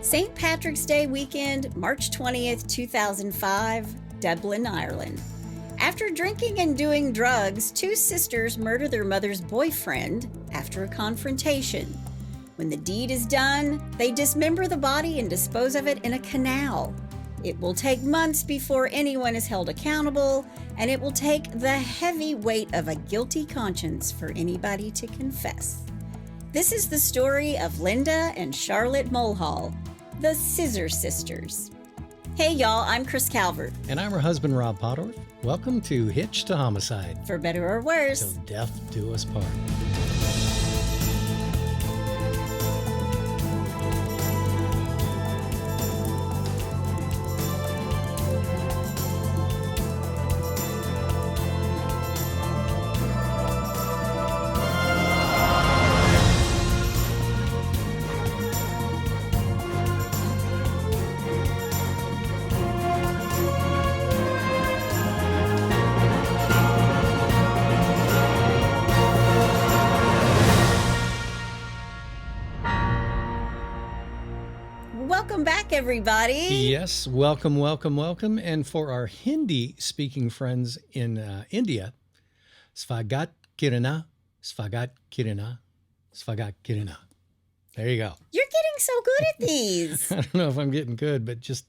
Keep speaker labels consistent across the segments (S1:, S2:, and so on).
S1: St. Patrick's Day weekend, March 20th, 2005, Dublin, Ireland. After drinking and doing drugs, two sisters murder their mother's boyfriend after a confrontation. When the deed is done, they dismember the body and dispose of it in a canal. It will take months before anyone is held accountable, and it will take the heavy weight of a guilty conscience for anybody to confess. This is the story of Linda and Charlotte Mulhall, the Scissor Sisters. Hey y'all, I'm Chris Calvert.
S2: And I'm her husband, Rob Podorf. Welcome to Hitched to Homicide.
S1: For better or worse.
S2: Till death do us part.
S1: Welcome back, everybody.
S2: Yes, welcome. And for our Hindi-speaking friends in India, Svagat Kirana, Svagat Kirana, Svagat Kirana. There you go.
S1: You're getting so good at these.
S2: I don't know if I'm getting good, but just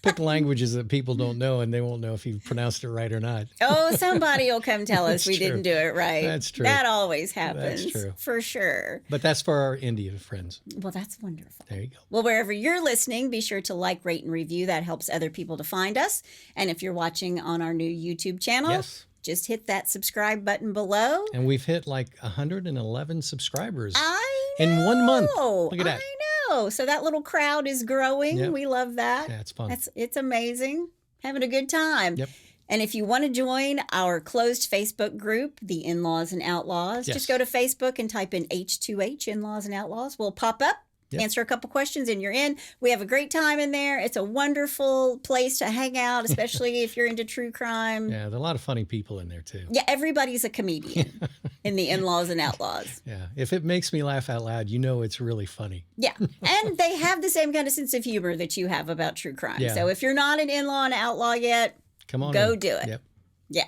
S2: pick languages that people don't know, and they won't know if you pronounced it right or not.
S1: Oh, somebody will come tell us we
S2: true.
S1: didn't do it right.
S2: That's true.
S1: That always happens.
S2: That's true.
S1: For sure.
S2: But that's for our India friends.
S1: Well, that's wonderful.
S2: There you go.
S1: Well, wherever you're listening, be sure to like, rate, and review. That helps other people to find us. And if you're watching on our new YouTube channel,
S2: Yes.
S1: just hit that subscribe button below.
S2: And we've hit like 111 subscribers
S1: I know.
S2: in 1 month. Look at that.
S1: I know. So that little crowd is growing.
S2: Yep.
S1: We love that.
S2: Yeah, it's fun.
S1: It's amazing. Having a good time.
S2: Yep.
S1: And if you want to join our closed Facebook group, the In-Laws and Outlaws,
S2: Yes.
S1: just go to Facebook and type in H2H, In-Laws and Outlaws. We'll pop up.
S2: Yep.
S1: Answer a couple questions and you're in. We have a great time in there. It's a wonderful place to hang out, especially if you're into true crime.
S2: Yeah, there are a lot of funny people in there too.
S1: Yeah, everybody's a comedian in the In-Laws and Outlaws.
S2: Yeah, if it makes me laugh out loud, you know it's really funny.
S1: Yeah, and they have the same kind of sense of humor that you have about true crime.
S2: Yeah.
S1: So if you're not an in-law and outlaw yet,
S2: Come on,
S1: go
S2: in.
S1: do it.
S2: Yep.
S1: Yeah.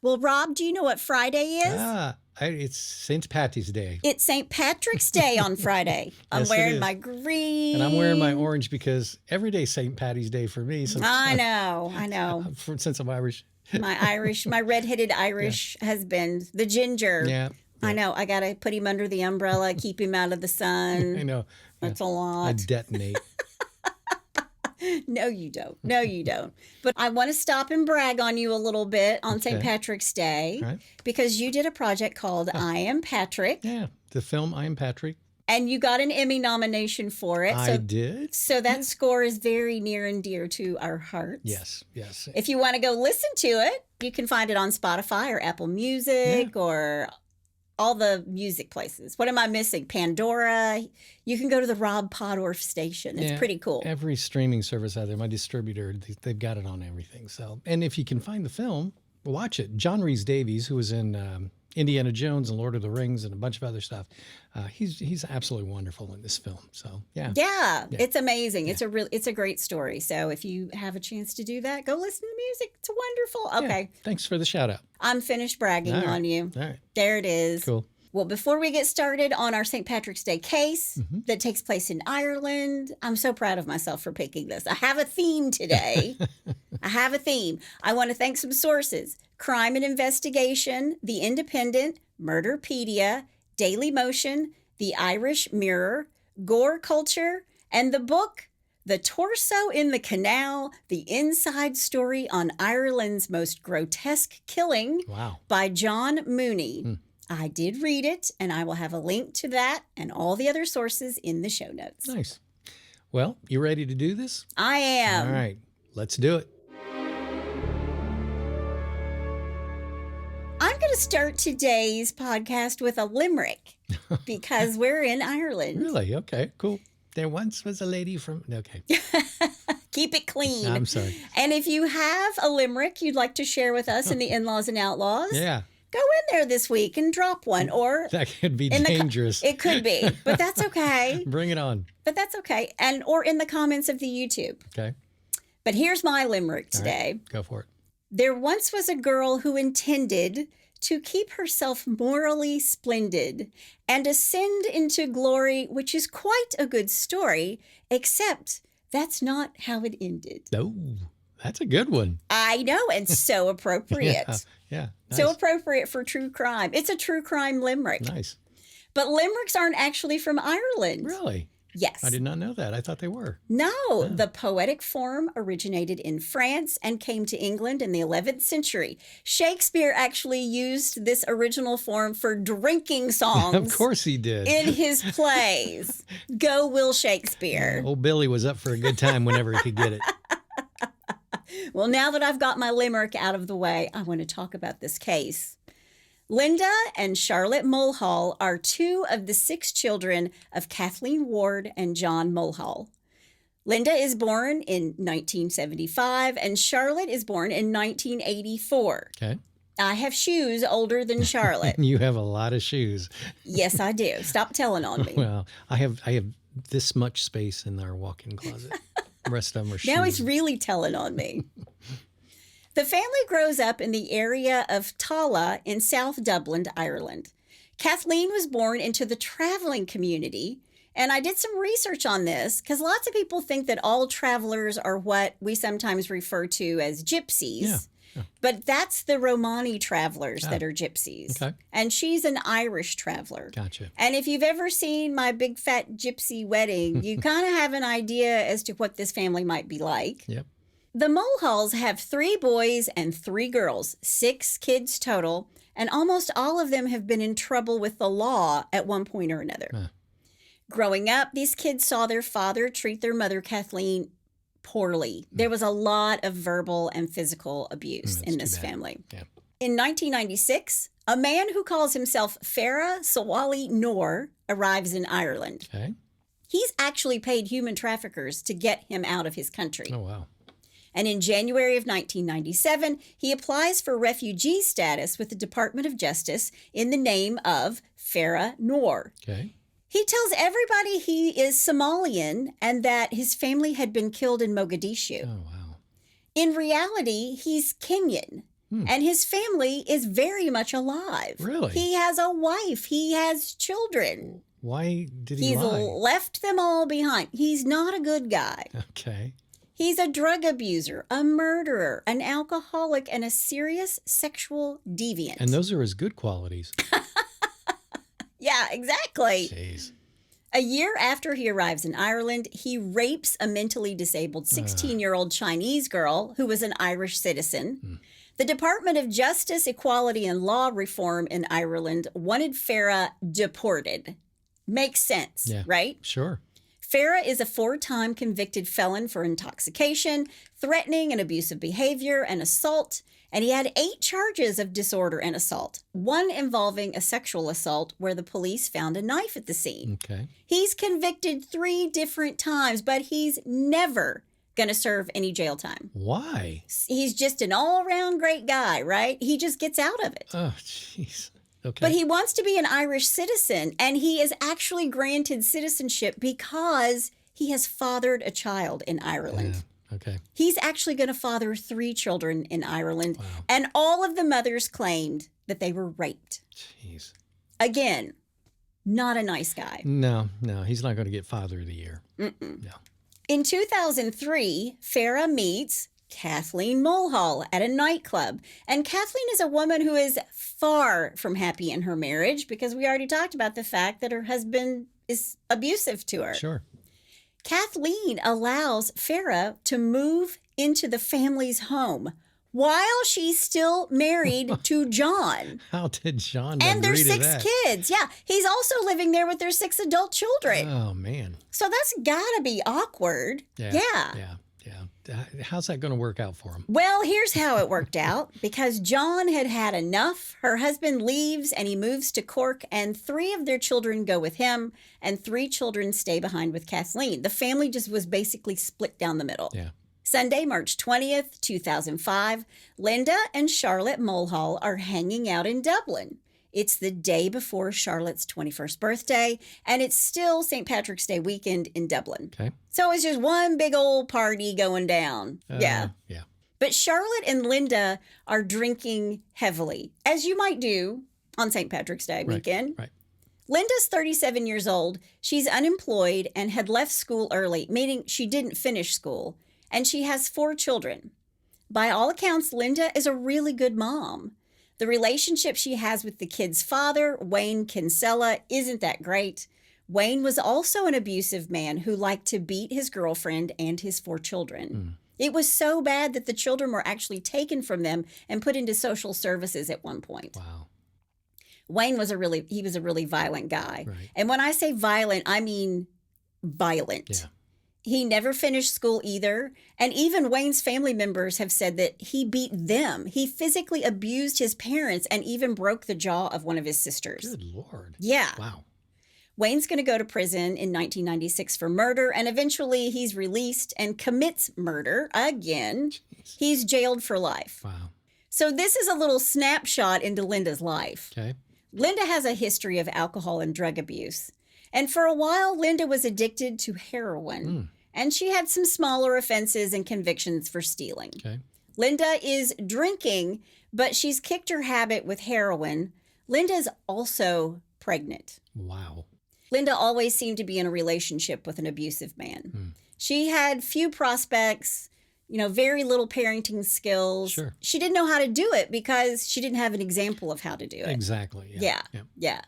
S1: Well, Rob, do you know what Friday is?
S2: It's St. Patty's Day.
S1: It's St. Patrick's Day on Friday. I'm
S2: Yes, it
S1: wearing
S2: is.
S1: my green.
S2: And I'm wearing my orange because every day's St. Patty's Day for me. Since
S1: I know.
S2: Since I'm Irish.
S1: My redheaded Irish husband, the ginger.
S2: Yeah.
S1: I know. I got to put him under the umbrella, keep him out of the sun.
S2: I know.
S1: That's a
S2: I
S1: lot.
S2: detonate.
S1: No, you don't. No, you don't. But I want to stop and brag on you a little bit on St.
S2: Okay.
S1: Patrick's Day
S2: Right.
S1: because you did a project called I Am Patrick,
S2: Yeah. The film I Am Patrick.
S1: and you got an Emmy nomination for it.
S2: I did.
S1: So that score is very near and dear to our hearts.
S2: Yes.
S1: If you want to go listen to it, you can find it on Spotify or Apple Music or all the music places. What am I missing? Pandora. You can go to the Rob Podorf station. It's pretty cool.
S2: Every streaming service out there, my distributor, they've got it on everything. So, and if you can find the film, watch it. John Rhys-Davies, who was in Indiana Jones and Lord of the Rings and a bunch of other stuff, he's absolutely wonderful in this film. So, yeah.
S1: Yeah, it's amazing. Yeah. It's a great story. So if you have a chance to do that, go listen to the music. It's wonderful. Okay.
S2: Yeah, thanks for the shout out.
S1: I'm finished bragging on you.
S2: All right.
S1: There it is.
S2: Cool.
S1: Well, before we get started on our St. Patrick's Day case that takes place in Ireland, I'm so proud of myself for picking this. I have a theme today. I want to thank some sources: Crime and Investigation, The Independent, Murderpedia, Daily Motion, The Irish Mirror, Gore Culture, and the book, The Torso in the Canal, The Inside Story on Ireland's Most Grotesque Killing by John Mooney. I did read it, and I will have a link to that and all the other sources in the show notes.
S2: Nice. Well, you ready to do this?
S1: I am.
S2: All right, let's do it.
S1: I'm going to start today's podcast with a limerick because we're in Ireland.
S2: Really? Okay, cool. There once was a lady from... Okay.
S1: Keep it clean.
S2: I'm sorry.
S1: And if you have a limerick you'd like to share with us in the In-Laws and Outlaws, Go in there this week and drop one. Or
S2: That could be
S1: in
S2: dangerous.
S1: it could be, but that's okay.
S2: Bring it on.
S1: But that's okay. And or in the comments of the YouTube.
S2: Okay.
S1: But here's my limerick
S2: All
S1: today.
S2: right. Go for it.
S1: There once was a girl who intended to keep herself morally splendid and ascend into glory, which is quite a good story, except that's not how it ended.
S2: Oh, that's a good one.
S1: I know, and so appropriate.
S2: Yeah. Nice.
S1: So appropriate for true crime. It's a true crime limerick.
S2: Nice.
S1: But limericks aren't actually from Ireland.
S2: Really?
S1: Yes.
S2: I did not know that. I thought they were.
S1: No, the poetic form originated in France and came to England in the 11th century. Shakespeare actually used this original form for drinking songs.
S2: Of course he did.
S1: In his plays. Go Will Shakespeare.
S2: Old Billy was up for a good time whenever he could get it.
S1: Well, now that I've got my limerick out of the way, I want to talk about this case. Linda and Charlotte Mulhall are two of the 6 children of Kathleen Ward and John Mulhall. Linda is born in 1975 and Charlotte is born in 1984.
S2: Okay.
S1: I have shoes older than Charlotte.
S2: You have a lot of shoes.
S1: Yes, I do. Stop telling on me.
S2: Well, I have this much space in our walk-in closet. The rest of them are shoes.
S1: Now he's really telling on me. The family grows up in the area of Tala in South Dublin, Ireland. Kathleen was born into the traveling community, and I did some research on this because lots of people think that all travelers are what we sometimes refer to as gypsies.
S2: Yeah.
S1: But that's the Romani travelers that are gypsies.
S2: Okay.
S1: And she's an Irish traveler.
S2: Gotcha.
S1: And if you've ever seen My Big Fat Gypsy Wedding, you kind of have an idea as to what this family might be like.
S2: Yep.
S1: The Mulhalls have 3 boys and 3 girls, 6 kids total, and almost all of them have been in trouble with the law at one point or another.
S2: Huh.
S1: Growing up, these kids saw their father treat their mother, Kathleen, poorly. There was a lot of verbal and physical abuse in this family.
S2: Yeah.
S1: In 1996, a man who calls himself Farah Swaleh Noor arrives in Ireland.
S2: Okay.
S1: He's actually paid human traffickers to get him out of his country.
S2: Oh, wow.
S1: And in January of 1997, he applies for refugee status with the Department of Justice in the name of Farah Noor.
S2: Okay.
S1: He tells everybody he is Somalian and that his family had been killed in Mogadishu.
S2: Oh, wow.
S1: In reality, he's Kenyan, and his family is very much alive.
S2: Really?
S1: He has a wife. He has children.
S2: Why did he
S1: He's
S2: lie?
S1: left them all behind. He's not a good guy.
S2: Okay.
S1: He's a drug abuser, a murderer, an alcoholic, and a serious sexual deviant.
S2: And those are his good qualities.
S1: Yeah, exactly.
S2: Jeez.
S1: A year after he arrives in Ireland, he rapes a mentally disabled 16-year-old Chinese girl who was an Irish citizen. The Department of Justice, Equality, and Law Reform in Ireland wanted Farah deported. Makes sense, right?
S2: Sure.
S1: Farah is a 4-time convicted felon for intoxication, threatening and abusive behavior, and assault. And he had 8 charges of disorder and assault, one involving a sexual assault where the police found a knife at the scene.
S2: Okay.
S1: He's convicted 3 different times, but he's never going to serve any jail time.
S2: Why?
S1: He's just an all-around great guy, right? He just gets out of it.
S2: Oh, jeez. Okay.
S1: But he wants to be an Irish citizen, and he is actually granted citizenship because he has fathered a child in Ireland.
S2: Yeah. Okay.
S1: He's actually going to father 3 children in Ireland,
S2: Wow.
S1: and all of the mothers claimed that they were raped.
S2: Jeez.
S1: Again, not a nice guy.
S2: No, he's not going to get Father of the Year. No.
S1: In 2003, Farah meets Kathleen Mulhall at a nightclub. And Kathleen is a woman who is far from happy in her marriage because we already talked about the fact that her husband is abusive to her.
S2: Sure.
S1: Kathleen allows Farah to move into the family's home while she's still married to John.
S2: How did John
S1: And their
S2: agree to
S1: 6
S2: that?
S1: kids. Yeah. He's also living there with their 6 adult children.
S2: Oh, man.
S1: So that's got to be awkward. Yeah.
S2: How's that going to work out for him?
S1: Well, here's how it worked out. Because John had had enough, her husband leaves and he moves to Cork, and 3 of their children go with him, and 3 children stay behind with Kathleen. The family just was basically split down the middle.
S2: Yeah.
S1: Sunday, March 20th, 2005, Linda and Charlotte Mulhall are hanging out in Dublin. It's the day before Charlotte's 21st birthday, and it's still St. Patrick's Day weekend in Dublin.
S2: Okay.
S1: So it's just one big old party going down. Yeah.
S2: Yeah.
S1: But Charlotte and Linda are drinking heavily, as you might do on St. Patrick's Day weekend.
S2: Right.
S1: Linda's 37 years old. She's unemployed and had left school early, meaning she didn't finish school, and she has 4 children. By all accounts, Linda is a really good mom. The relationship she has with the kid's father, Wayne Kinsella, isn't that great. Wayne was also an abusive man who liked to beat his girlfriend and his 4 children. It was so bad that the children were actually taken from them and put into social services at one point.
S2: Wow.
S1: Wayne was a really violent guy.
S2: Right.
S1: And when I say violent, I mean violent.
S2: Yeah.
S1: He never finished school either. And even Wayne's family members have said that he beat them. He physically abused his parents and even broke the jaw of one of his sisters.
S2: Good Lord.
S1: Yeah.
S2: Wow.
S1: Wayne's going to go to prison in 1996 for murder, and eventually he's released and commits murder again.
S2: Jeez.
S1: He's jailed for life.
S2: Wow.
S1: So this is a little snapshot into Linda's life.
S2: Okay.
S1: Linda has a history of alcohol and drug abuse. And for a while, Linda was addicted to heroin. And she had some smaller offenses and convictions for stealing.
S2: Okay.
S1: Linda is drinking, but she's kicked her habit with heroin. Linda's also pregnant.
S2: Wow.
S1: Linda always seemed to be in a relationship with an abusive man. She had few prospects, very little parenting skills.
S2: Sure.
S1: She didn't know how to do it because she didn't have an example of how to do it.
S2: Exactly.
S1: Yeah.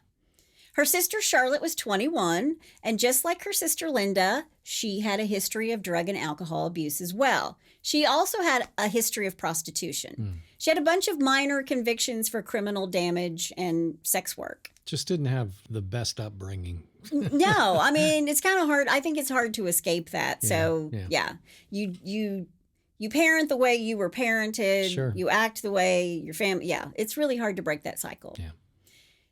S1: Her sister Charlotte was 21, and just like her sister Linda, she had a history of drug and alcohol abuse as well. She also had a history of prostitution. She had a bunch of minor convictions for criminal damage and sex work.
S2: Just didn't have the best upbringing.
S1: No, I mean, it's kind of hard. I think it's hard to escape that. So, yeah. You parent the way you were parented.
S2: Sure.
S1: You act the way your family. Yeah, it's really hard to break that cycle.
S2: Yeah.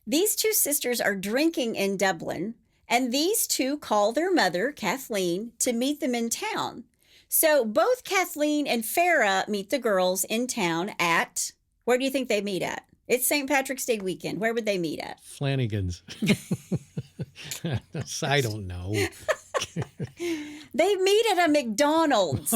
S1: These 2 sisters are drinking in Dublin, and these 2 call their mother, Kathleen, to meet them in town. So both Kathleen and Farah meet the girls in town at, where do you think they meet at? It's St. Patrick's Day weekend. Where would they meet at?
S2: Flanagan's. I don't know.
S1: They meet at a McDonald's.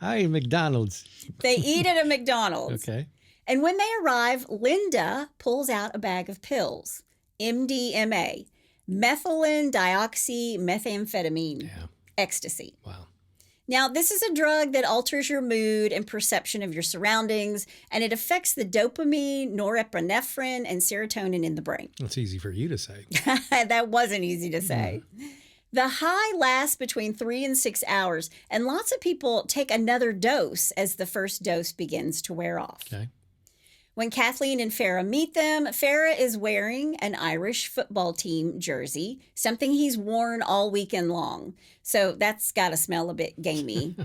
S2: Hi, McDonald's.
S1: They eat at a McDonald's.
S2: Okay.
S1: And when they arrive, Linda pulls out a bag of pills, MDMA, methylene dioxymethamphetamine, ecstasy.
S2: Wow.
S1: Now, this is a drug that alters your mood and perception of your surroundings, and it affects the dopamine, norepinephrine, and serotonin in the brain.
S2: That's easy for you to say.
S1: That wasn't easy to say. The high lasts between 3 and 6 hours, and lots of people take another dose as the first dose begins to wear off.
S2: Okay.
S1: When Kathleen and Farah meet them, Farah is wearing an Irish football team jersey, something he's worn all weekend long. So that's got to smell a bit gamey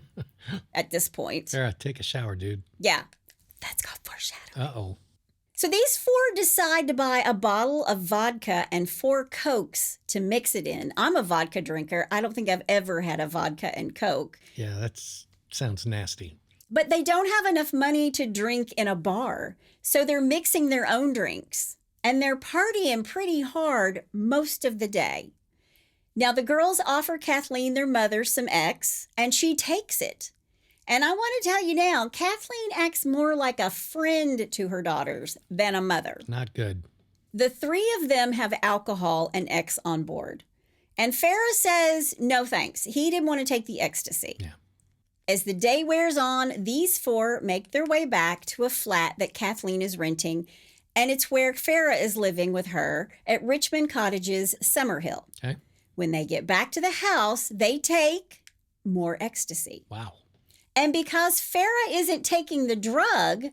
S1: at this point.
S2: Farah, take a shower, dude.
S1: Yeah, that's got foreshadowing.
S2: Uh-oh.
S1: So these 4 decide to buy a bottle of vodka and 4 Cokes to mix it in. I'm a vodka drinker. I don't think I've ever had a vodka and Coke.
S2: Yeah, that sounds nasty.
S1: But they don't have enough money to drink in a bar, so they're mixing their own drinks. And they're partying pretty hard most of the day. Now, the girls offer Kathleen, their mother, some X, and she takes it. And I want to tell you now, Kathleen acts more like a friend to her daughters than a mother.
S2: Not good.
S1: The 3 of them have alcohol and X on board. And Farah says, no thanks. He didn't want to take the ecstasy.
S2: Yeah.
S1: As the day wears on, these 4 make their way back to a flat that Kathleen is renting, and it's where Farah is living with her at Richmond Cottages, Summerhill.
S2: Okay.
S1: When they get back to the house, they take more ecstasy.
S2: Wow.
S1: And because Farah isn't taking the drug,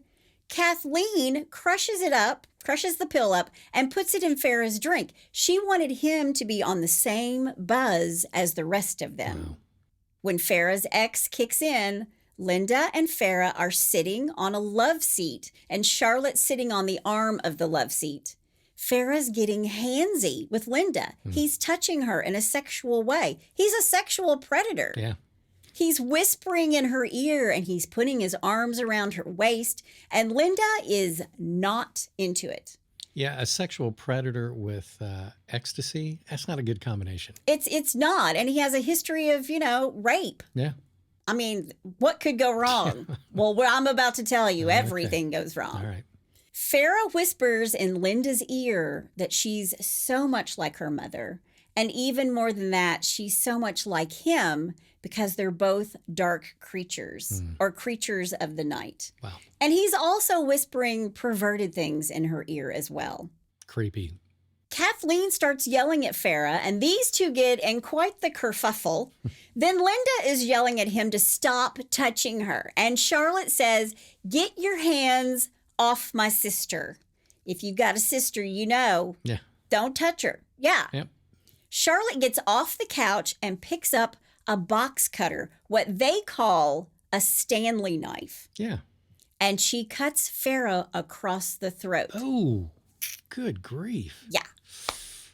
S1: Kathleen crushes the pill up, and puts it in Farah's drink. She wanted him to be on the same buzz as the rest of them.
S2: Wow.
S1: When Farah's ex kicks in, Linda and Farah are sitting on a love seat, and Charlotte's sitting on the arm of the love seat. Farah's getting handsy with Linda. He's touching her in a sexual way. He's a sexual predator.
S2: Yeah.
S1: He's whispering in her ear and he's putting his arms around her waist. And Linda is not into it.
S2: Yeah, a sexual predator with ecstasy, that's not a good combination.
S1: It's not. And he has a history of, rape.
S2: Yeah.
S1: I mean, what could go wrong? Well, I'm about to tell you, everything goes wrong.
S2: All right.
S1: Farah whispers in Linda's ear that she's so much like her mother. And even more than that, she's so much like him because they're both dark creatures or creatures of the night.
S2: Wow.
S1: And he's also whispering perverted things in her ear as well.
S2: Creepy.
S1: Kathleen starts yelling at Farah, and these two get in quite the kerfuffle. Then Linda is yelling at him to stop touching her. And Charlotte says, "Get your hands off my sister. If you've got a sister,
S2: Yeah.
S1: don't touch her." Yeah.
S2: Yep.
S1: Charlotte gets off the couch and picks up a box cutter, what they call a Stanley knife.
S2: Yeah.
S1: And she cuts Farah across the throat.
S2: Oh, good grief.
S1: Yeah.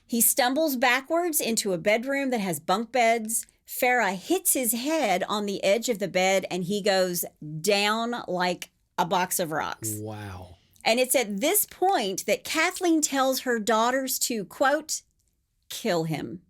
S1: He stumbles backwards into a bedroom that has bunk beds. Farah hits his head on the edge of the bed and he goes down like a box of rocks.
S2: Wow.
S1: And it's at this point that Kathleen tells her daughters to, quote, "Kill him.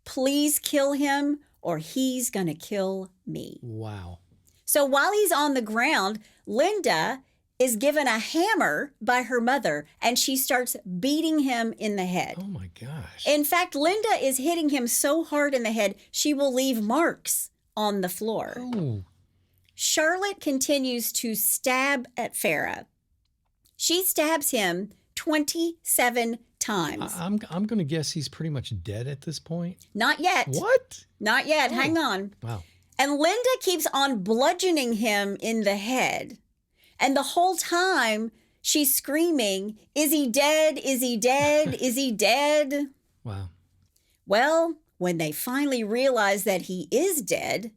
S1: Please kill him or he's going to kill me."
S2: Wow.
S1: So while he's on the ground, Linda is given a hammer by her mother and she starts beating him in the head.
S2: Oh my gosh.
S1: In fact, Linda is hitting him so hard in the head, she will leave marks on the floor.
S2: Oh.
S1: Charlotte continues to stab at Farah. She stabs him 27 times.
S2: I'm going to guess he's pretty much dead at this point.
S1: Not yet.
S2: What?
S1: Not yet.
S2: Oh.
S1: Hang on.
S2: Wow.
S1: And Linda keeps on bludgeoning him in the head. And the whole time she's screaming, "Is he dead? Is he dead? Is he dead?"
S2: Wow.
S1: Well, when they finally realize that he is dead,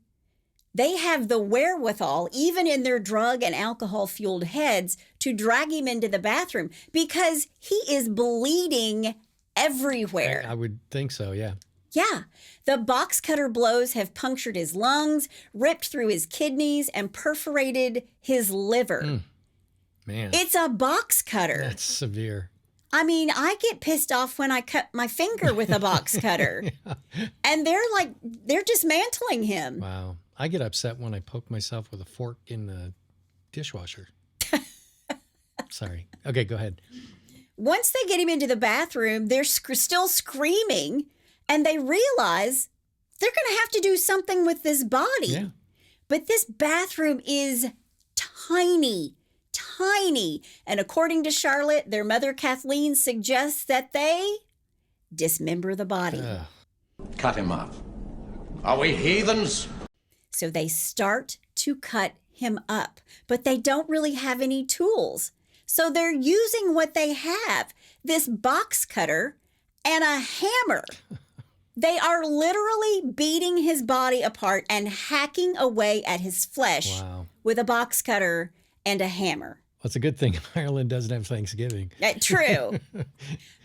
S1: they have the wherewithal, even in their drug and alcohol-fueled heads, to drag him into the bathroom because he is bleeding everywhere.
S2: I would think so, yeah.
S1: Yeah, the box cutter blows have punctured his lungs, ripped through his kidneys, and perforated his liver.
S2: Man.
S1: It's a box cutter.
S2: That's severe.
S1: I mean, I get pissed off when I cut my finger with a box cutter.
S2: Yeah.
S1: And they're dismantling him.
S2: Wow. I get upset when I poke myself with a fork in the dishwasher. Sorry. Okay, go ahead.
S1: Once they get him into the bathroom, they're still screaming. And they realize they're going to have to do something with this body.
S2: Yeah.
S1: But this bathroom is tiny, tiny. And according to Charlotte, their mother Kathleen suggests that they dismember the body.
S3: Cut him up. Are we heathens?
S1: So they start to cut him up, but they don't really have any tools. So they're using what they have, this box cutter and a hammer. They are literally beating his body apart and hacking away at his flesh with a box cutter and a hammer.
S2: Well, it's a good thing Ireland doesn't have Thanksgiving.
S1: True.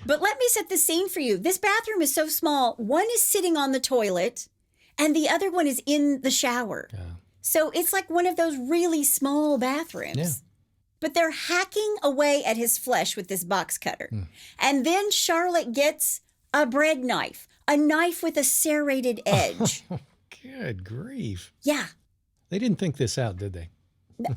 S1: But let me set the scene for you. This bathroom is so small. One is sitting on the toilet and the other one is in the shower.
S2: Yeah.
S1: So it's like one of those really small bathrooms.
S2: Yeah.
S1: But they're hacking away at his flesh with this box cutter. And then Charlotte gets a bread knife, a knife with a serrated edge.
S2: Good grief.
S1: Yeah.
S2: They didn't think this out, did they?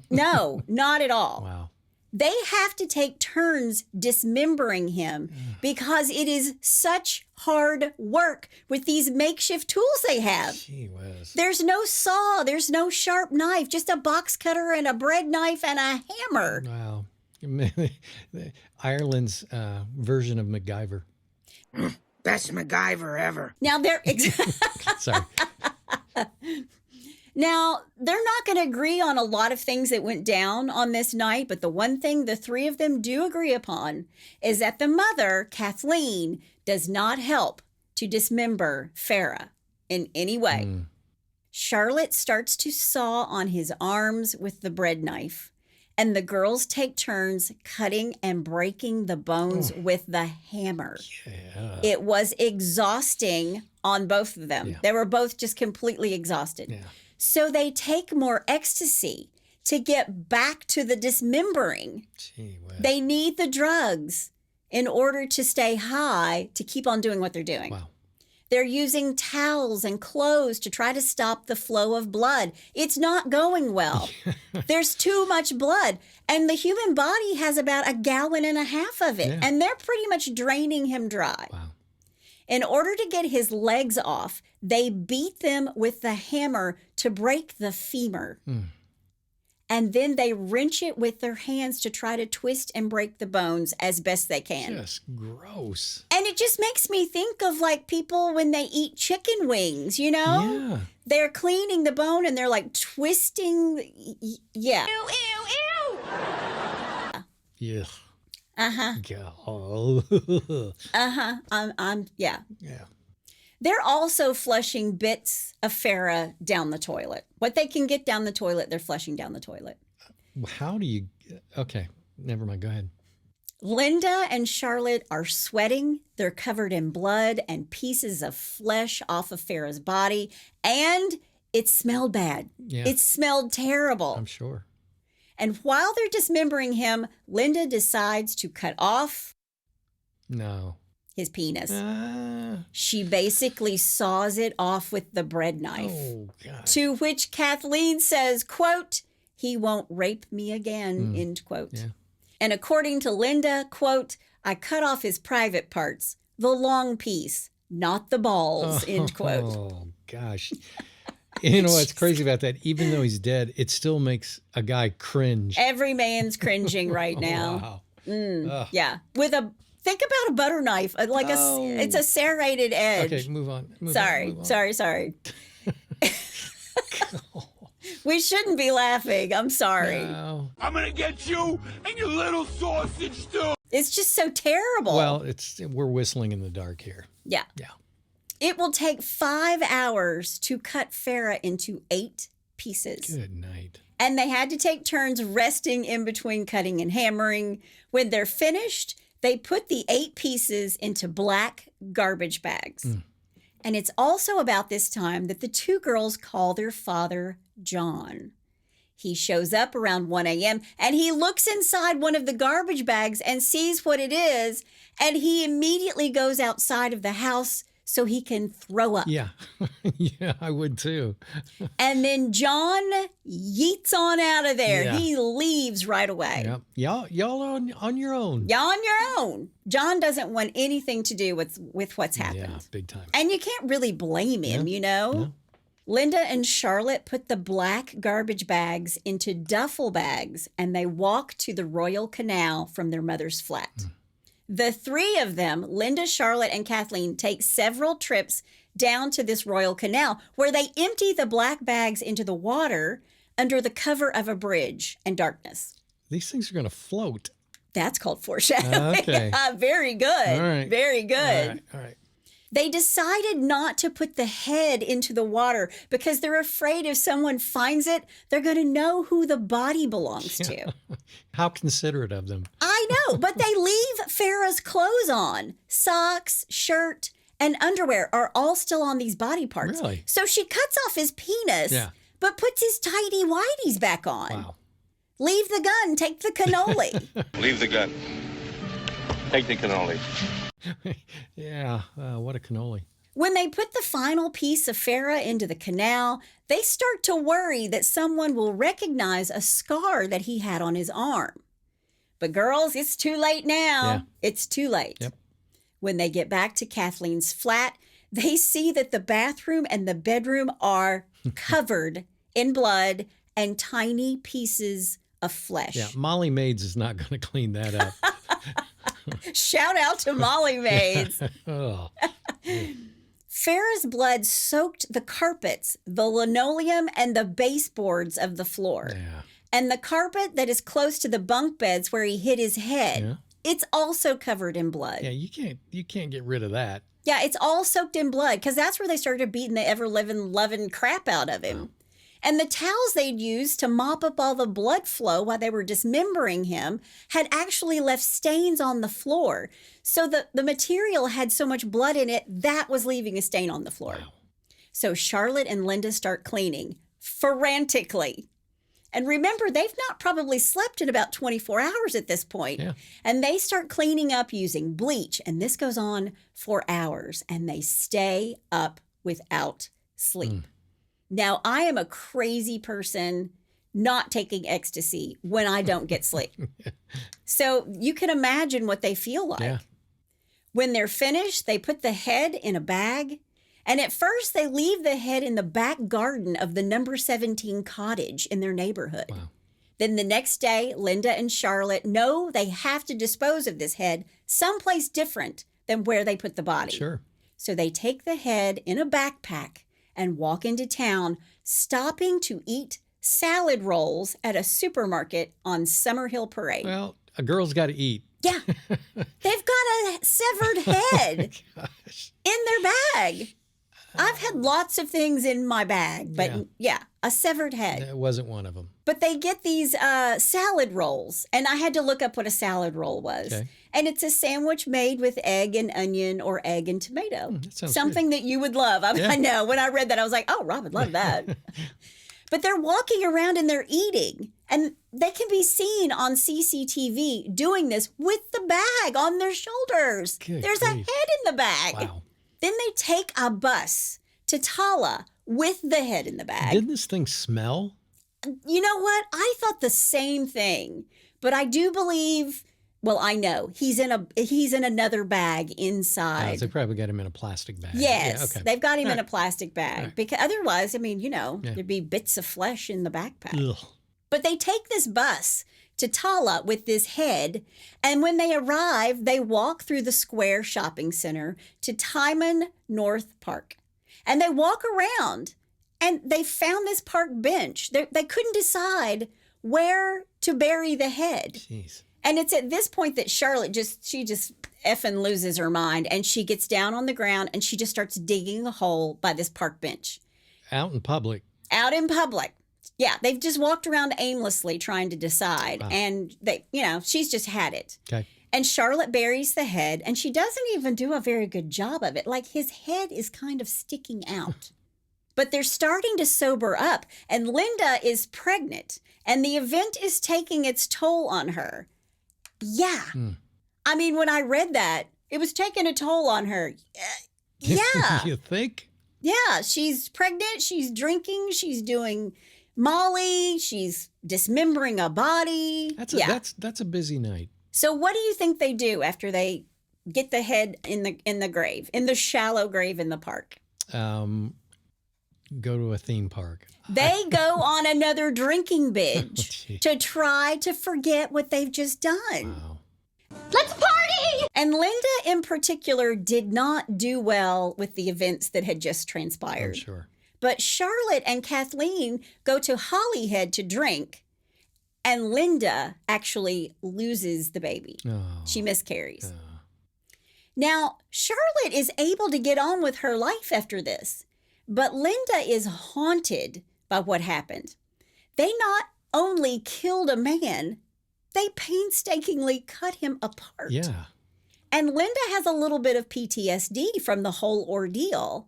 S1: No, not at all.
S2: Wow.
S1: They have to take turns dismembering him because it is such hard work with these makeshift tools they have.
S2: Gee whiz.
S1: There's no saw, there's no sharp knife, just a box cutter and a bread knife and a hammer.
S2: Wow. Ireland's version of MacGyver.
S4: Best MacGyver ever.
S1: Now they're
S2: Sorry.
S1: Now, they're not going to agree on a lot of things that went down on this night, but the one thing the three of them do agree upon is that the mother, Kathleen, does not help to dismember Farah in any way. Charlotte starts to saw on his arms with the bread knife, and the girls take turns cutting and breaking the bones with the hammer.
S2: Yeah.
S1: It was exhausting on both of them.
S2: Yeah.
S1: They were both just completely exhausted.
S2: Yeah.
S1: So they take more ecstasy to get back to the dismembering.
S2: Gee whiz.
S1: They need the drugs in order to stay high to keep on doing what they're doing.
S2: Wow.
S1: They're using towels and clothes to try to stop the flow of blood. It's not going well. There's too much blood. And the human body has about 1.5 gallons of it.
S2: Yeah.
S1: And they're pretty much draining him dry.
S2: Wow.
S1: In order to get his legs off, they beat them with the hammer to break the femur. And then they wrench it with their hands to try to twist and break the bones as best they can.
S2: Just gross.
S1: And it just makes me think of like people when they eat chicken wings, you know?
S2: Yeah.
S1: They're cleaning the bone and they're like twisting. Yeah.
S5: Ew, ew, ew!
S2: Yeah.
S1: Uh-huh. Yeah.
S2: Yeah.
S1: They're also flushing bits of Farah down the toilet. What they can get down the toilet, they're flushing down the toilet.
S2: How do you... Okay, never mind. Go ahead.
S1: Linda and Charlotte are sweating. They're covered in blood and pieces of flesh off of Farah's body. And it smelled bad.
S2: Yeah.
S1: It smelled terrible.
S2: I'm sure.
S1: And while they're dismembering him, Linda decides to cut off
S2: No.
S1: his penis.
S2: Ah.
S1: She basically saws it off with the bread knife.
S2: Oh, God.
S1: To which Kathleen says, quote, "He won't rape me again," end quote.
S2: Yeah.
S1: And according to Linda, quote, "I cut off his private parts, the long piece, not the balls," end quote.
S2: Oh, gosh. You know what's crazy about that? Even though he's dead, it still makes a guy cringe.
S1: Every man's cringing right now.
S2: Wow.
S1: Yeah. Think about a butter knife, like it's a serrated edge.
S2: Okay, move on.
S1: Sorry. We shouldn't be laughing. I'm sorry.
S2: No.
S6: I'm gonna get you and your little sausage too.
S1: It's just so terrible.
S2: Well, we're whistling in the dark here.
S1: Yeah.
S2: Yeah.
S1: It will take 5 hours to cut Farah into 8 pieces.
S2: Good night.
S1: And they had to take turns resting in between cutting and hammering. When they're finished, they put the 8 pieces into black garbage bags. And it's also about this time that the 2 girls call their father John. He shows up around 1 a.m. and he looks inside one of the garbage bags and sees what it is. And he immediately goes outside of the house so he can throw up.
S2: Yeah. Yeah, I would too.
S1: And then John yeets on out of there.
S2: Yeah.
S1: He leaves right away.
S2: Yep. Y'all are on your own.
S1: You're on your own. John doesn't want anything to do with what's happened.
S2: Yeah, big time.
S1: And you can't really blame him, you know?
S2: No.
S1: Linda and Charlotte put the black garbage bags into duffel bags and they walk to the Royal Canal from their mother's flat. The 3 of them, Linda, Charlotte, and Kathleen, take several trips down to this Royal Canal where they empty the black bags into the water under the cover of a bridge and darkness.
S2: These things are going to float.
S1: That's called foreshadowing.
S2: Okay.
S1: Very good.
S2: All right.
S1: Very good.
S2: All right.
S1: They decided not to put the head into the water because they're afraid if someone finds it, they're going to know who the body belongs to.
S2: How considerate of them.
S1: I know, but they leave Farah's clothes on. Socks, shirt, and underwear are all still on these body parts.
S2: Really?
S1: So she cuts off his penis, but puts his tidy whities back on.
S2: Wow.
S1: Leave the gun, take the cannoli.
S7: Leave the gun. Take the cannoli.
S2: Yeah, what a cannoli.
S1: When they put the final piece of Farah into the canal, they start to worry that someone will recognize a scar that he had on his arm. But girls, it's too late now.
S2: Yeah.
S1: It's too late.
S2: Yep.
S1: When they get back to Kathleen's flat, they see that the bathroom and the bedroom are covered in blood and tiny pieces of flesh.
S2: Yeah, Molly Maids is not going to clean that up.
S1: Shout out to Molly Maids.
S2: Oh.
S1: Farah's blood soaked the carpets, the linoleum, and the baseboards of the floor.
S2: Yeah.
S1: And the carpet that is close to the bunk beds where he hit his head, it's also covered in blood.
S2: Yeah, you can't get rid of that.
S1: Yeah, it's all soaked in blood because that's where they started beating the ever-living, loving crap out of him. Oh. And the towels they'd used to mop up all the blood flow while they were dismembering him had actually left stains on the floor. So the material had so much blood in it, that was leaving a stain on the floor.
S2: Wow.
S1: So Charlotte and Linda start cleaning. frantically. And remember, they've not probably slept in about 24 hours at this point.
S2: Yeah.
S1: And they start cleaning up using bleach. And this goes on for hours. And they stay up without sleep. Now, I am a crazy person not taking ecstasy when I don't get sleep. So you can imagine what they feel like.
S2: Yeah.
S1: When they're finished, they put the head in a bag. And at first, they leave the head in the back garden of the number 17 cottage in their neighborhood.
S2: Wow.
S1: Then the next day, Linda and Charlotte know they have to dispose of this head someplace different than where they put the body.
S2: Sure.
S1: So they take the head in a backpack and walk into town, stopping to eat salad rolls at a supermarket on Summerhill Parade.
S2: Well, a girl's got to eat.
S1: Yeah. They've got a severed head in their bag. I've had lots of things in my bag, but yeah, a severed head.
S2: That wasn't one of them.
S1: But they get these salad rolls, and I had to look up what a salad roll was.
S2: Okay.
S1: And it's a sandwich made with egg and onion or egg and tomato.
S2: That sounds
S1: Something that you would love. I know. When I read that, I was like, oh, Rob would love that. But they're walking around and they're eating, and they can be seen on CCTV doing this with the bag on their shoulders.
S2: Good
S1: There's a head
S2: grief.
S1: in the bag.
S2: Wow.
S1: Then they take a bus to Tala with the head in the bag.
S2: Didn't this thing smell?
S1: You know what? I thought the same thing, but I do believe. Well, I know he's in another bag inside.
S2: They probably got him in a plastic bag.
S1: Yes,
S2: Yeah, okay.
S1: they've got him
S2: All
S1: in a
S2: right.
S1: plastic bag
S2: Right.
S1: because otherwise, I mean, there'd be bits of flesh in the backpack.
S2: Ugh.
S1: But they take this bus to Tala with this head, and when they arrive, they walk through the square shopping center to Timon North Park. And they walk around, and they found this park bench. They couldn't decide where to bury the head.
S2: Jeez.
S1: And it's at this point that Charlotte just effing loses her mind, and she gets down on the ground and she just starts digging a hole by this park bench.
S2: Out in public.
S1: Out in public. Yeah, they've just walked around aimlessly trying to decide.
S2: Wow.
S1: And she's just had it.
S2: Okay.
S1: And Charlotte buries the head, and she doesn't even do a very good job of it. Like, his head is kind of sticking out. But they're starting to sober up, and Linda is pregnant, and the event is taking its toll on her. Yeah. I mean, when I read that, it was taking a toll on her. Yeah.
S2: You think?
S1: Yeah, she's pregnant, she's drinking, she's doing Molly, she's dismembering a body.
S2: That's a busy night.
S1: So what do you think they do after they get the head in the grave, in the shallow grave in the park?
S2: Go to a theme park.
S1: They go on another drinking binge
S2: Gee.
S1: to try to forget what they've just done.
S2: Wow.
S5: Let's party!
S1: And Linda in particular did not do well with the events that had just
S2: I'm
S1: transpired.
S2: sure.
S1: But Charlotte and Kathleen go to Hollyhead to drink, and Linda actually loses the baby.
S2: Oh.
S1: She miscarries. Now, Charlotte is able to get on with her life after this, but Linda is haunted by what happened. They not only killed a man, they painstakingly cut him apart.
S2: Yeah.
S1: And Linda has a little bit of PTSD from the whole ordeal,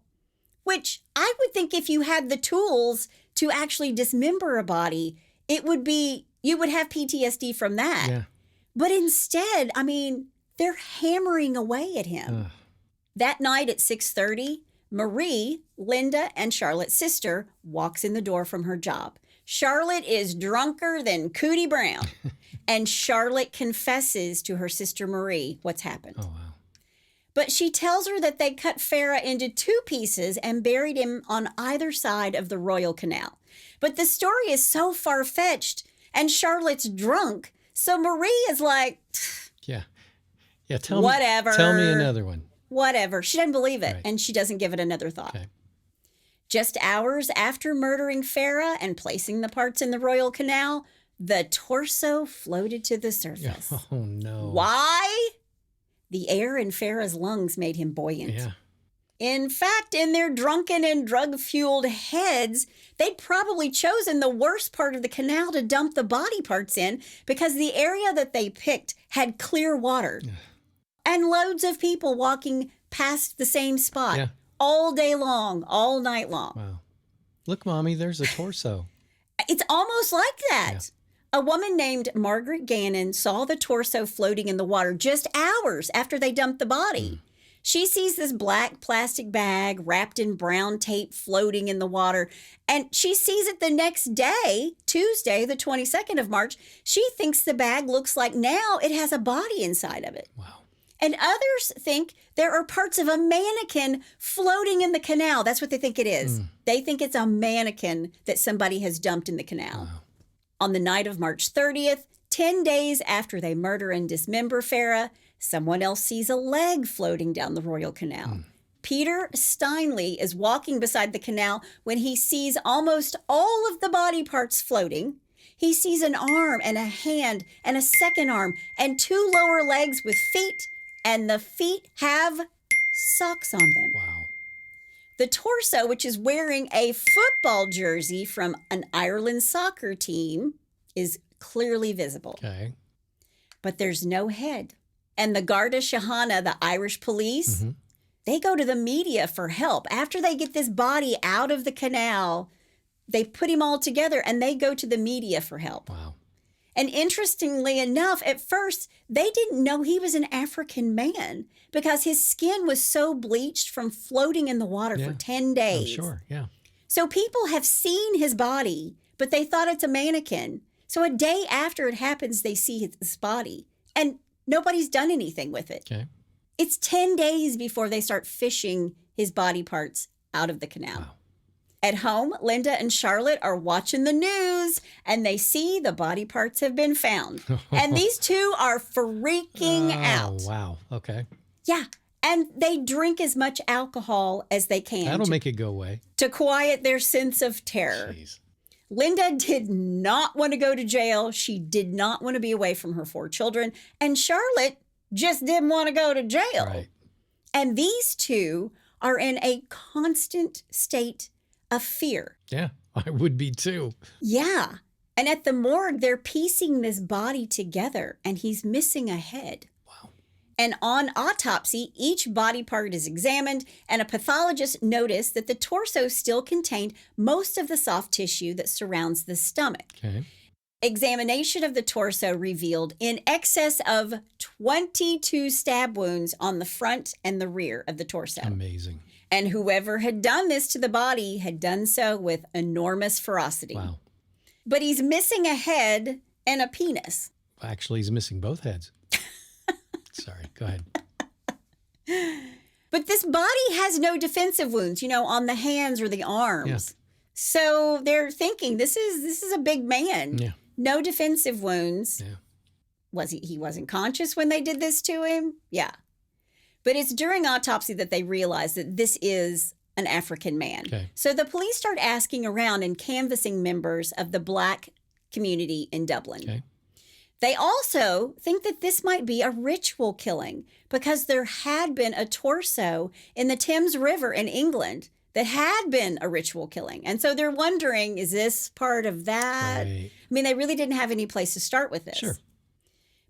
S1: which I would think if you had the tools to actually dismember a body, you would have PTSD from that.
S2: Yeah.
S1: But instead, I mean, they're hammering away at him.
S2: Ugh.
S1: That night at 6:30, Marie, Linda, and Charlotte's sister walks in the door from her job. Charlotte is drunker than Cootie Brown. And Charlotte confesses to her sister Marie what's happened.
S2: Oh, wow.
S1: But she tells her that they cut Farah into 2 pieces and buried him on either side of the Royal Canal. But the story is so far-fetched, and Charlotte's drunk, so Marie is like,
S2: Yeah. Yeah. Tell
S1: Whatever.
S2: me. Tell me another one.
S1: whatever. She doesn't believe it,
S2: Right.
S1: and she doesn't give it another thought.
S2: Okay.
S1: Just hours after murdering Farah and placing the parts in the Royal Canal, the torso floated to the surface.
S2: Oh no.
S1: Why? The air in Farah's lungs made him buoyant.
S2: Yeah.
S1: In fact, in their drunken and drug-fueled heads, they'd probably chosen the worst part of the canal to dump the body parts in because the area that they picked had clear water and loads of people walking past the same spot
S2: Yeah.
S1: all day long, all night long.
S2: Wow. Look, Mommy, there's a torso.
S1: It's almost like that. Yeah. A woman named Margaret Gannon saw the torso floating in the water just hours after they dumped the body. She sees this black plastic bag wrapped in brown tape floating in the water, and she sees it the next day, Tuesday, the 22nd of March. She thinks the bag looks like now it has a body inside of it.
S2: Wow.
S1: And others think there are parts of a mannequin floating in the canal. That's what they think it is. They think it's a mannequin that somebody has dumped in the canal. Wow. On the night of March 30th, 10 days after they murder and dismember Farah, someone else sees a leg floating down the Royal Canal. Peter Steinley is walking beside the canal when he sees almost all of the body parts floating. He sees an arm and a hand and a second arm and 2 lower legs with feet, and the feet have socks on them.
S2: Wow.
S1: The torso, which is wearing a football jersey from an Ireland soccer team, is clearly visible.
S2: Okay.
S1: But there's no head. And the Garda Síochána, the Irish police, they go to the media for help. After they get this body out of the canal, they put him all together and they go to the media for help.
S2: Wow.
S1: And interestingly enough, at first, they didn't know he was an African man because his skin was so bleached from floating in the water for 10 days.
S2: I'm sure, yeah.
S1: So people have seen his body, but they thought it's a mannequin. So a day after it happens, they see his body. And nobody's done anything with it.
S2: Okay.
S1: It's 10 days before they start fishing his body parts out of the canal.
S2: Wow.
S1: At home, Linda and Charlotte are watching the news and they see the body parts have been found. And these two are freaking out.
S2: Wow. Okay.
S1: Yeah. And they drink as much alcohol as they can.
S2: That'll make it go away.
S1: To quiet their sense of terror.
S2: Jeez.
S1: Linda did not want to go to jail. She did not want to be away from her 4 children. And Charlotte just didn't want to go to jail.
S2: Right.
S1: And these two are in a constant state of fear.
S2: Yeah, I would be too.
S1: Yeah. And at the morgue, they're piecing this body together and he's missing a head.
S2: Wow.
S1: And on autopsy, each body part is examined and a pathologist noticed that the torso still contained most of the soft tissue that surrounds the stomach.
S2: Okay.
S1: Examination of the torso revealed in excess of 22 stab wounds on the front and the rear of the torso.
S2: Amazing.
S1: And whoever had done this to the body had done so with enormous ferocity.
S2: Wow.
S1: But he's missing a head and a penis.
S2: Actually, he's missing both heads. Sorry, go ahead.
S1: But this body has no defensive wounds, on the hands or the arms.
S2: Yeah.
S1: So they're thinking this is a big man.
S2: Yeah.
S1: No defensive wounds.
S2: Yeah.
S1: He wasn't conscious when they did this to him? Yeah. But it's during autopsy that they realize that this is an African man.
S2: Okay.
S1: So the police start asking around and canvassing members of the Black community in Dublin.
S2: Okay.
S1: They also think that this might be a ritual killing because there had been a torso in the Thames River in England that had been a ritual killing. And so they're wondering, is this part of that?
S2: Right.
S1: I mean, they really didn't have any place to start with this.
S2: Sure.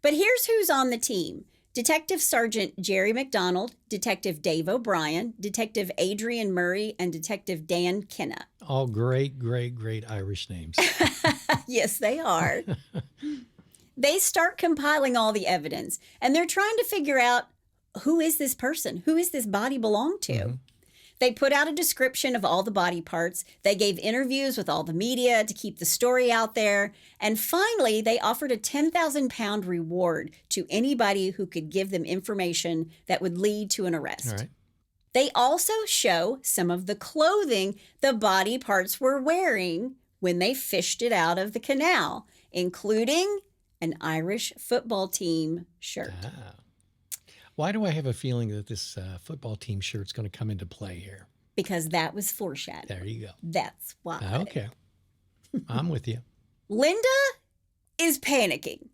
S1: But here's who's on the team. Detective Sergeant Jerry McDonald, Detective Dave O'Brien, Detective Adrian Murray, and Detective Dan Kenna.
S2: All great Irish names.
S1: Yes, they are. They start compiling all the evidence, and they're trying to figure out, who is this person? Who is this body belong to? Mm-hmm. They put out a description of all the body parts. They gave interviews with all the media to keep the story out there. And finally, they offered a 10,000-pound reward to anybody who could give them information that would lead to an arrest.
S2: All right.
S1: They also show some of the clothing the body parts were wearing when they fished it out of the canal, including an Irish football team shirt.
S2: Ah. Why do I have a feeling that this football team shirt's going to come into play here?
S1: Because that was foreshadowed.
S2: There you go.
S1: That's why.
S2: Okay. I'm with you.
S1: Linda is panicking.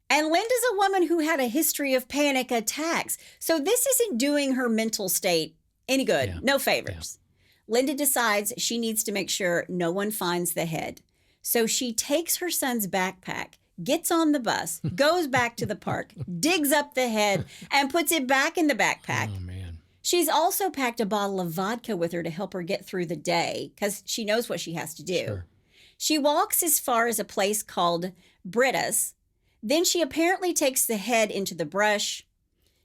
S1: And Linda's a woman who had a history of panic attacks. So this isn't doing her mental state any good.
S2: Yeah.
S1: No favors. Yeah. Linda decides she needs to make sure no one finds the head. So she takes her son's backpack, gets on the bus, goes back to the park, digs up the head, and puts it back in the backpack.
S2: Oh, man.
S1: She's also packed a bottle of vodka with her to help her get through the day because she knows what she has to do.
S2: Sure.
S1: She walks as far as a place called Britta's. Then she apparently takes the head into the brush.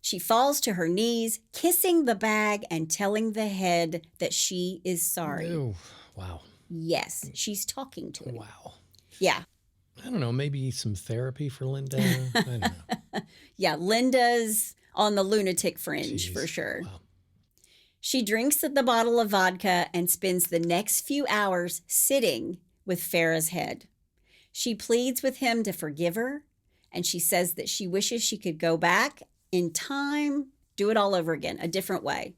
S1: She falls to her knees, kissing the bag and telling the head that she is sorry.
S2: Ew. Wow.
S1: Yes, she's talking to it.
S2: Wow.
S1: Yeah.
S2: I don't know, maybe some therapy for Linda. I don't know.
S1: Yeah, Linda's on the lunatic fringe
S2: Jeez.
S1: for sure.
S2: Wow.
S1: She drinks the bottle of vodka and spends the next few hours sitting with Farah's head. She pleads with him to forgive her, and she says that she wishes she could go back in time, do it all over again, a different way.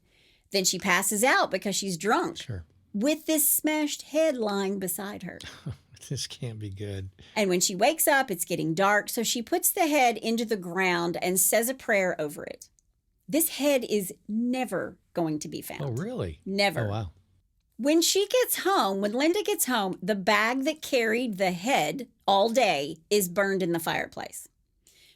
S1: Then she passes out because she's drunk
S2: Sure.
S1: with this smashed head lying beside her.
S2: This can't be good.
S1: And when she wakes up, it's getting dark, so she puts the head into the ground and says a prayer over it. This head is never going to be found.
S2: Oh, really?
S1: Never.
S2: Oh, wow.
S1: When Linda gets home, the bag that carried the head all day is burned in the fireplace.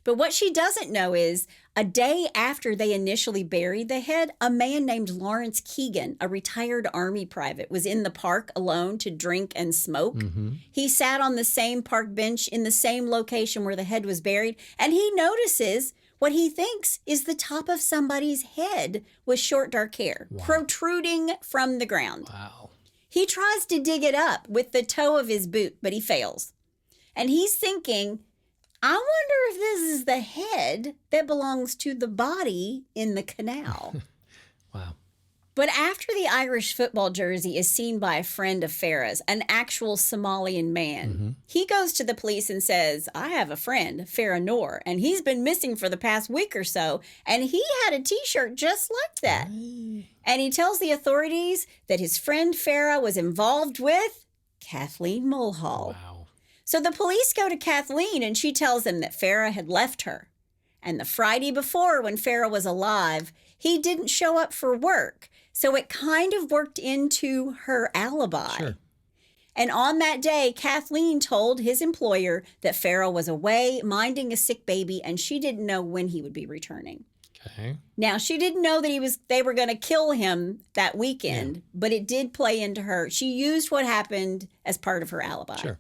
S1: But what she doesn't know is a day after they initially buried the head, a man named Lawrence Keegan, a retired Army private, was in the park alone to drink and smoke.
S2: Mm-hmm.
S1: He sat on the same park bench in the same location where the head was buried, and he notices what he thinks is the top of somebody's head with short, dark hair protruding from the ground.
S2: Wow.
S1: He tries to dig it up with the toe of his boot, but he fails. And he's thinking, I wonder if this is the head that belongs to the body in the canal.
S2: Wow.
S1: But after the Irish football jersey is seen by a friend of Farah's, an actual Somalian man, he goes to the police and says, I have a friend, Farah Noor, and he's been missing for the past week or so, and he had a T-shirt just like that. And he tells the authorities that his friend Farah was involved with Kathleen Mulhall.
S2: Wow.
S1: So the police go to Kathleen, and she tells them that Farah had left her. And the Friday before, when Farah was alive, he didn't show up for work. So it kind of worked into her alibi.
S2: Sure.
S1: And on that day, Kathleen told his employer that Farah was away minding a sick baby, and she didn't know when he would be returning.
S2: Okay.
S1: Now, she didn't know that they were going to kill him that weekend, but it did play into her. She used what happened as part of her alibi.
S2: Sure.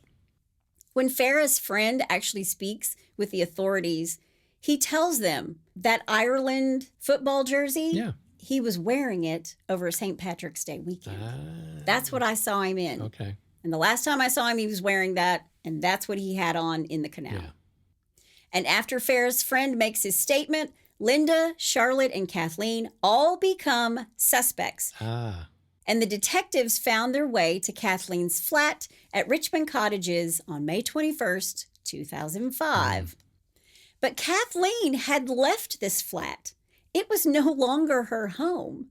S1: When Farah's friend actually speaks with the authorities, he tells them that Ireland football jersey, he was wearing it over St. Patrick's Day weekend. That's what I saw him in.
S2: Okay.
S1: And the last time I saw him, he was wearing that, and that's what he had on in the canal.
S2: Yeah.
S1: And after Farah's friend makes his statement, Linda, Charlotte, and Kathleen all become suspects.
S2: Ah.
S1: And the detectives found their way to Kathleen's flat at Richmond Cottages on May 21st, 2005. But Kathleen had left this flat. It was no longer her home.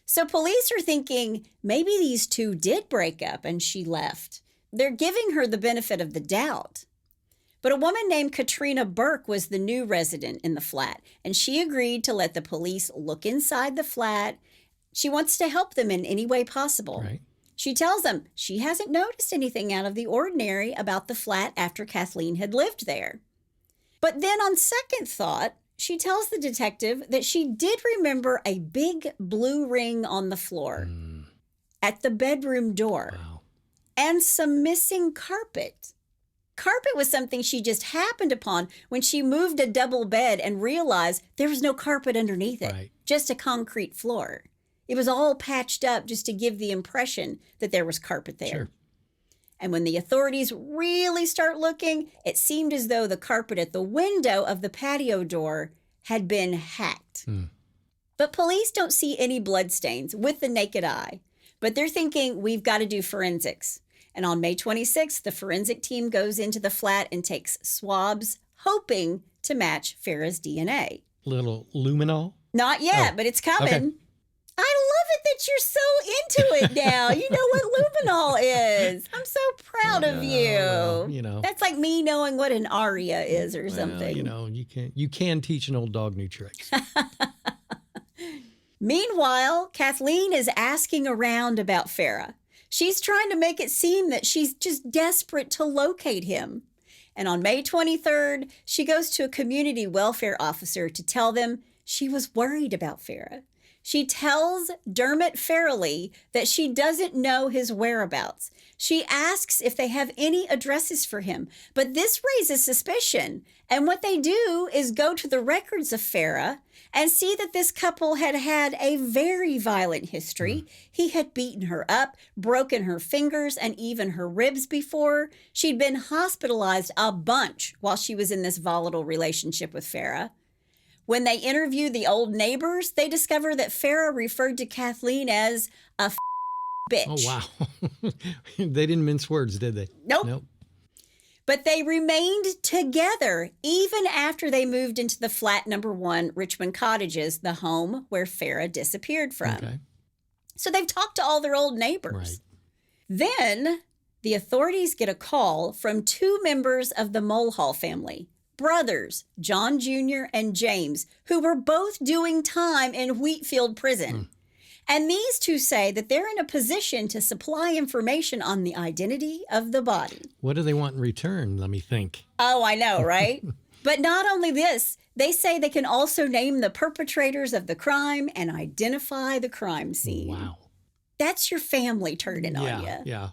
S1: So police are thinking maybe these two did break up and she left. They're giving her the benefit of the doubt. But a woman named Katrina Burke was the new resident in the flat, and she agreed to let the police look inside the flat. She wants to help them in any way possible.
S2: Right.
S1: She tells them she hasn't noticed anything out of the ordinary about the flat after Kathleen had lived there. But then on second thought, she tells the detective that she did remember a big blue ring on the floor at the bedroom door and some missing carpet. Carpet was something she just happened upon when she moved a double bed and realized there was no carpet underneath it, just a concrete floor. It was all patched up just to give the impression that there was carpet there.
S2: Sure.
S1: And when the authorities really start looking, it seemed as though the carpet at the window of the patio door had been hacked. But police don't see any bloodstains with the naked eye. But they're thinking, we've got to do forensics. And on May 26th, the forensic team goes into the flat and takes swabs, hoping to match Farah's DNA.
S2: Little luminol?
S1: Not yet, but it's coming.
S2: Okay.
S1: I love it that you're so into it now. You know what luminol is. I'm so proud of you.
S2: Well, you know.
S1: That's like me knowing what an aria is or something.
S2: You know, you can teach an old dog new tricks.
S1: Meanwhile, Kathleen is asking around about Farah. She's trying to make it seem that she's just desperate to locate him. And on May 23rd, she goes to a community welfare officer to tell them she was worried about Farah. She tells Dermot Farrelly that she doesn't know his whereabouts. She asks if they have any addresses for him, but this raises suspicion. And what they do is go to the records of Farah and see that this couple had had a very violent history. He had beaten her up, broken her fingers, and even her ribs before. She'd been hospitalized a bunch while she was in this volatile relationship with Farah. When they interview the old neighbors, they discover that Farah referred to Kathleen as a bitch.
S2: Oh, wow. They didn't mince words, did they?
S1: Nope. But they remained together even after they moved into the flat number 1 Richmond Cottages, the home where Farah disappeared from.
S2: Okay.
S1: So they've talked to all their old neighbors.
S2: Right.
S1: Then the authorities get a call from 2 members of the Mulhall family, brothers, John Jr. and James, who were both doing time in Wheatfield Prison. And these 2 say that they're in a position to supply information on the identity of the body.
S2: What do they want in return? Let me think.
S1: Oh, I know, right? But not only this, they say they can also name the perpetrators of the crime and identify the crime scene.
S2: Wow.
S1: That's your family turning on you.
S2: Yeah.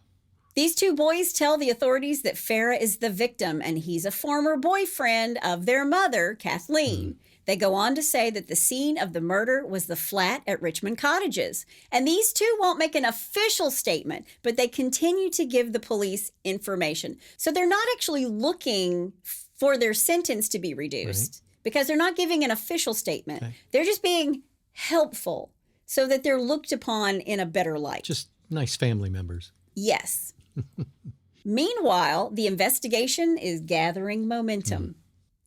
S1: These 2 boys tell the authorities that Farah is the victim and he's a former boyfriend of their mother, Kathleen. They go on to say that the scene of the murder was the flat at Richmond Cottages. And these 2 won't make an official statement, but they continue to give the police information. So they're not actually looking for their sentence to be reduced because they're not giving an official statement.
S2: Okay.
S1: They're just being helpful so that they're looked upon in a better light.
S2: Just nice family members.
S1: Yes. Meanwhile, the investigation is gathering momentum.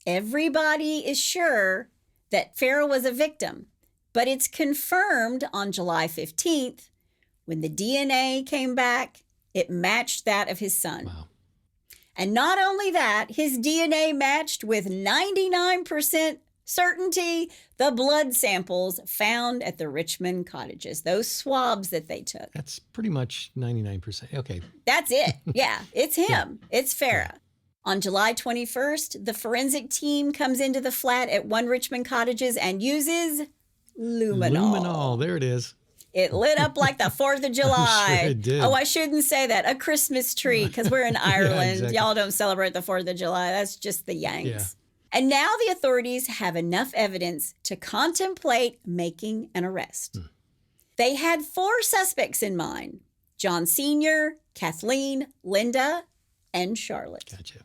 S1: Everybody is sure that Farah was a victim, but it's confirmed on July 15th when the DNA came back, it matched that of his son.
S2: Wow.
S1: And not only that, his DNA matched with 99% certainty the blood samples found at the Richmond Cottages, those swabs that they took.
S2: That's pretty much 99%. Okay.
S1: That's it. Yeah, it's him. It's Farah. On July 21st, the forensic team comes into the flat at 1 Richmond Cottages and uses luminol.
S2: Luminol. There it is.
S1: It lit up like the 4th of July.
S2: Sure it did.
S1: Oh, I shouldn't say that. A Christmas tree, because we're in Ireland.
S2: Exactly.
S1: Y'all don't celebrate the 4th of July. That's just the Yanks.
S2: Yeah.
S1: And now the authorities have enough evidence to contemplate making an arrest. They had 4 suspects in mind: John Sr., Kathleen, Linda, and Charlotte.
S2: Gotcha.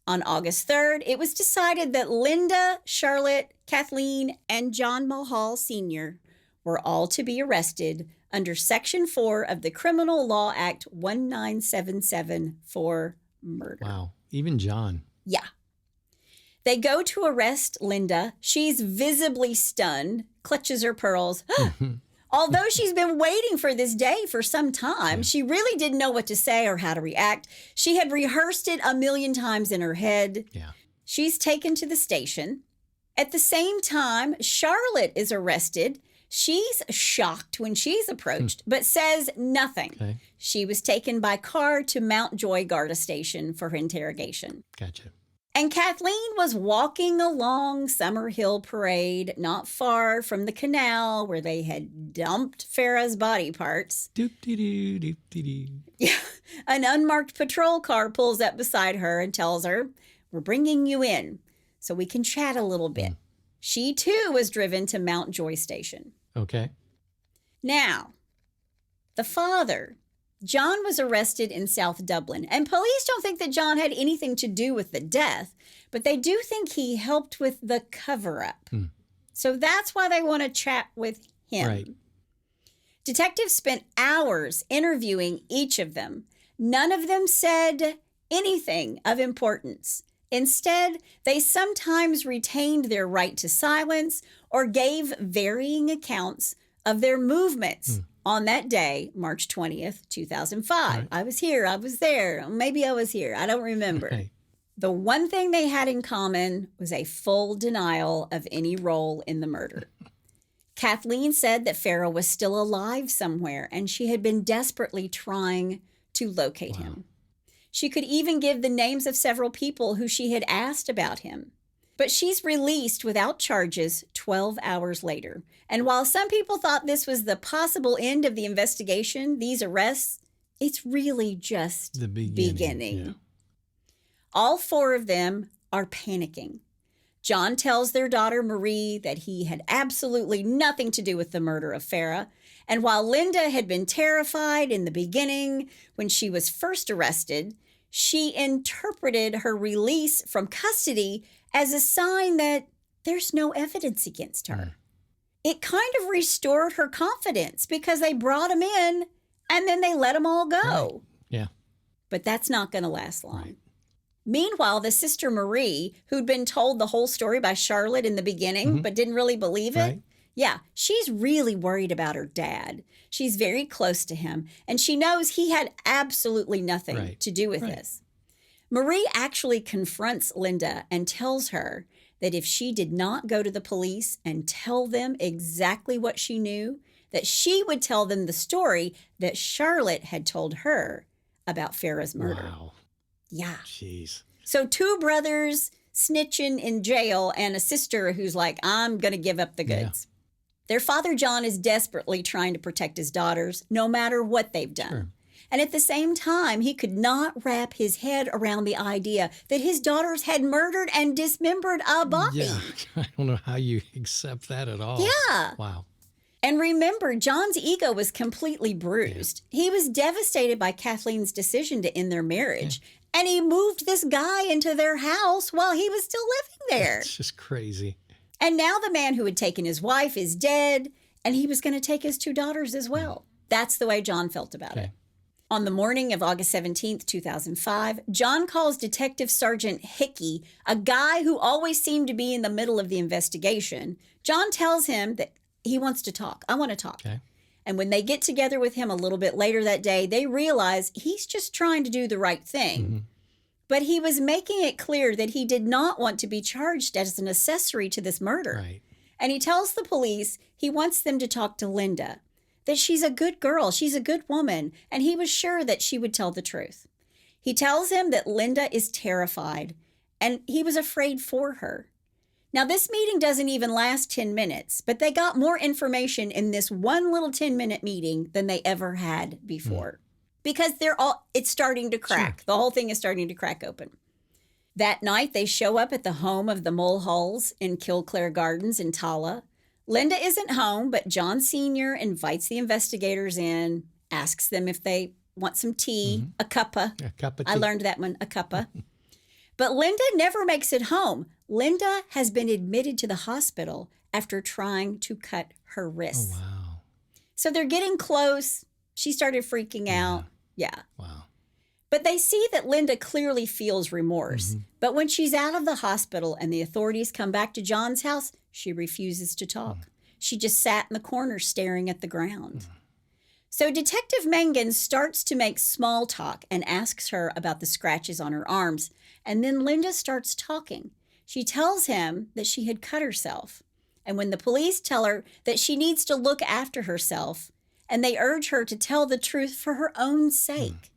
S1: On August 3rd, it was decided that Linda, Charlotte, Kathleen, and John Mulhall Sr. were all to be arrested under Section 4 of the Criminal Law Act 1977 for murder.
S2: Wow. Even John.
S1: Yeah. They go to arrest Linda. She's visibly stunned, clutches her pearls. Although she's been waiting for this day for some time, she really didn't know what to say or how to react. She had rehearsed it a million times in her head.
S2: Yeah.
S1: She's taken to the station. At the same time, Charlotte is arrested. She's shocked when she's approached, but says nothing.
S2: Okay.
S1: She was taken by car to Mountjoy Garda Station for her interrogation.
S2: Gotcha.
S1: And Kathleen was walking along Summer Hill Parade, not far from the canal where they had dumped Farah's body parts.
S2: Doop-dee-doo, doop-dee-doo.
S1: Yeah. An unmarked patrol car pulls up beside her and tells her, "We're bringing you in so we can chat a little bit." She, too, was driven to Mountjoy Station.
S2: Okay.
S1: Now, the father, John, was arrested in South Dublin, and police don't think that John had anything to do with the death, but they do think he helped with the cover-up. So that's why they want to chat with him.
S2: Right.
S1: Detectives spent hours interviewing each of them. None of them said anything of importance. Instead, they sometimes retained their right to silence or gave varying accounts of their movements on that day, March 20th, 2005.
S2: Right.
S1: I was here, I was there, maybe I was here, I don't remember.
S2: Right.
S1: The one thing they had in common was a full denial of any role in the murder. Kathleen said that Farah was still alive somewhere and she had been desperately trying to locate him. She could even give the names of several people who she had asked about him. But she's released without charges 12 hours later. And while some people thought this was the possible end of the investigation, these arrests, it's really just
S2: the beginning. Yeah.
S1: All 4 of them are panicking. John tells their daughter Marie that he had absolutely nothing to do with the murder of Farah. And while Linda had been terrified in the beginning when she was first arrested, she interpreted her release from custody as a sign that there's no evidence against her. It kind of restored her confidence because they brought him in and then they let him all go.
S2: Right. Yeah.
S1: But that's not going to last long.
S2: Right.
S1: Meanwhile, the sister Marie, who'd been told the whole story by Charlotte in the beginning, but didn't really believe it.
S2: Right.
S1: Yeah, she's really worried about her dad. She's very close to him, and she knows he had absolutely nothing to do with this. Marie actually confronts Linda and tells her that if she did not go to the police and tell them exactly what she knew, that she would tell them the story that Charlotte had told her about Farah's murder.
S2: Wow.
S1: Yeah.
S2: Jeez.
S1: So 2 brothers snitching in jail and a sister who's like, I'm going to give up the goods. Their father, John, is desperately trying to protect his daughters, no matter what they've done.
S2: Sure.
S1: And at the same time, he could not wrap his head around the idea that his daughters had murdered and dismembered a body.
S2: Yeah. I don't know how you accept that at all.
S1: Yeah.
S2: Wow.
S1: And remember, John's ego was completely bruised. He was devastated by Kathleen's decision to end their marriage. And he moved this guy into their house while he was still living there.
S2: It's just crazy.
S1: And now the man who had taken his wife is dead, and he was going to take his 2 daughters as well. That's the way John felt about it. On the morning of August 17th, 2005, John calls Detective Sergeant Hickey, a guy who always seemed to be in the middle of the investigation. John tells him that he wants to talk. I want to talk.
S2: Okay.
S1: And when they get together with him a little bit later that day, they realize he's just trying to do the right thing. But he was making it clear that he did not want to be charged as an accessory to this murder.
S2: Right.
S1: And he tells the police he wants them to talk to Linda, that she's a good girl, she's a good woman, and he was sure that she would tell the truth. He tells him that Linda is terrified, and he was afraid for her. Now, this meeting doesn't even last 10 minutes, but they got more information in this one little 10-minute meeting than they ever had before. Because it's starting to crack. Sure. The whole thing is starting to crack open. That night, they show up at the home of the Mulhalls in Killclare Gardens in Tala. Linda isn't home, but John Sr. invites the investigators in, asks them if they want some tea, a cuppa.
S2: A cup of tea.
S1: I learned that one, a cuppa. But Linda never makes it home. Linda has been admitted to the hospital after trying to cut her wrists.
S2: Oh, wow.
S1: So they're getting close. She started freaking out. Yeah.
S2: Wow.
S1: But they see that Linda clearly feels remorse. But when she's out of the hospital and the authorities come back to John's house, she refuses to talk. She just sat in the corner staring at the ground. So Detective Mangan starts to make small talk and asks her about the scratches on her arms. And then Linda starts talking. She tells him that she had cut herself. And when the police tell her that she needs to look after herself, and they urge her to tell the truth for her own sake.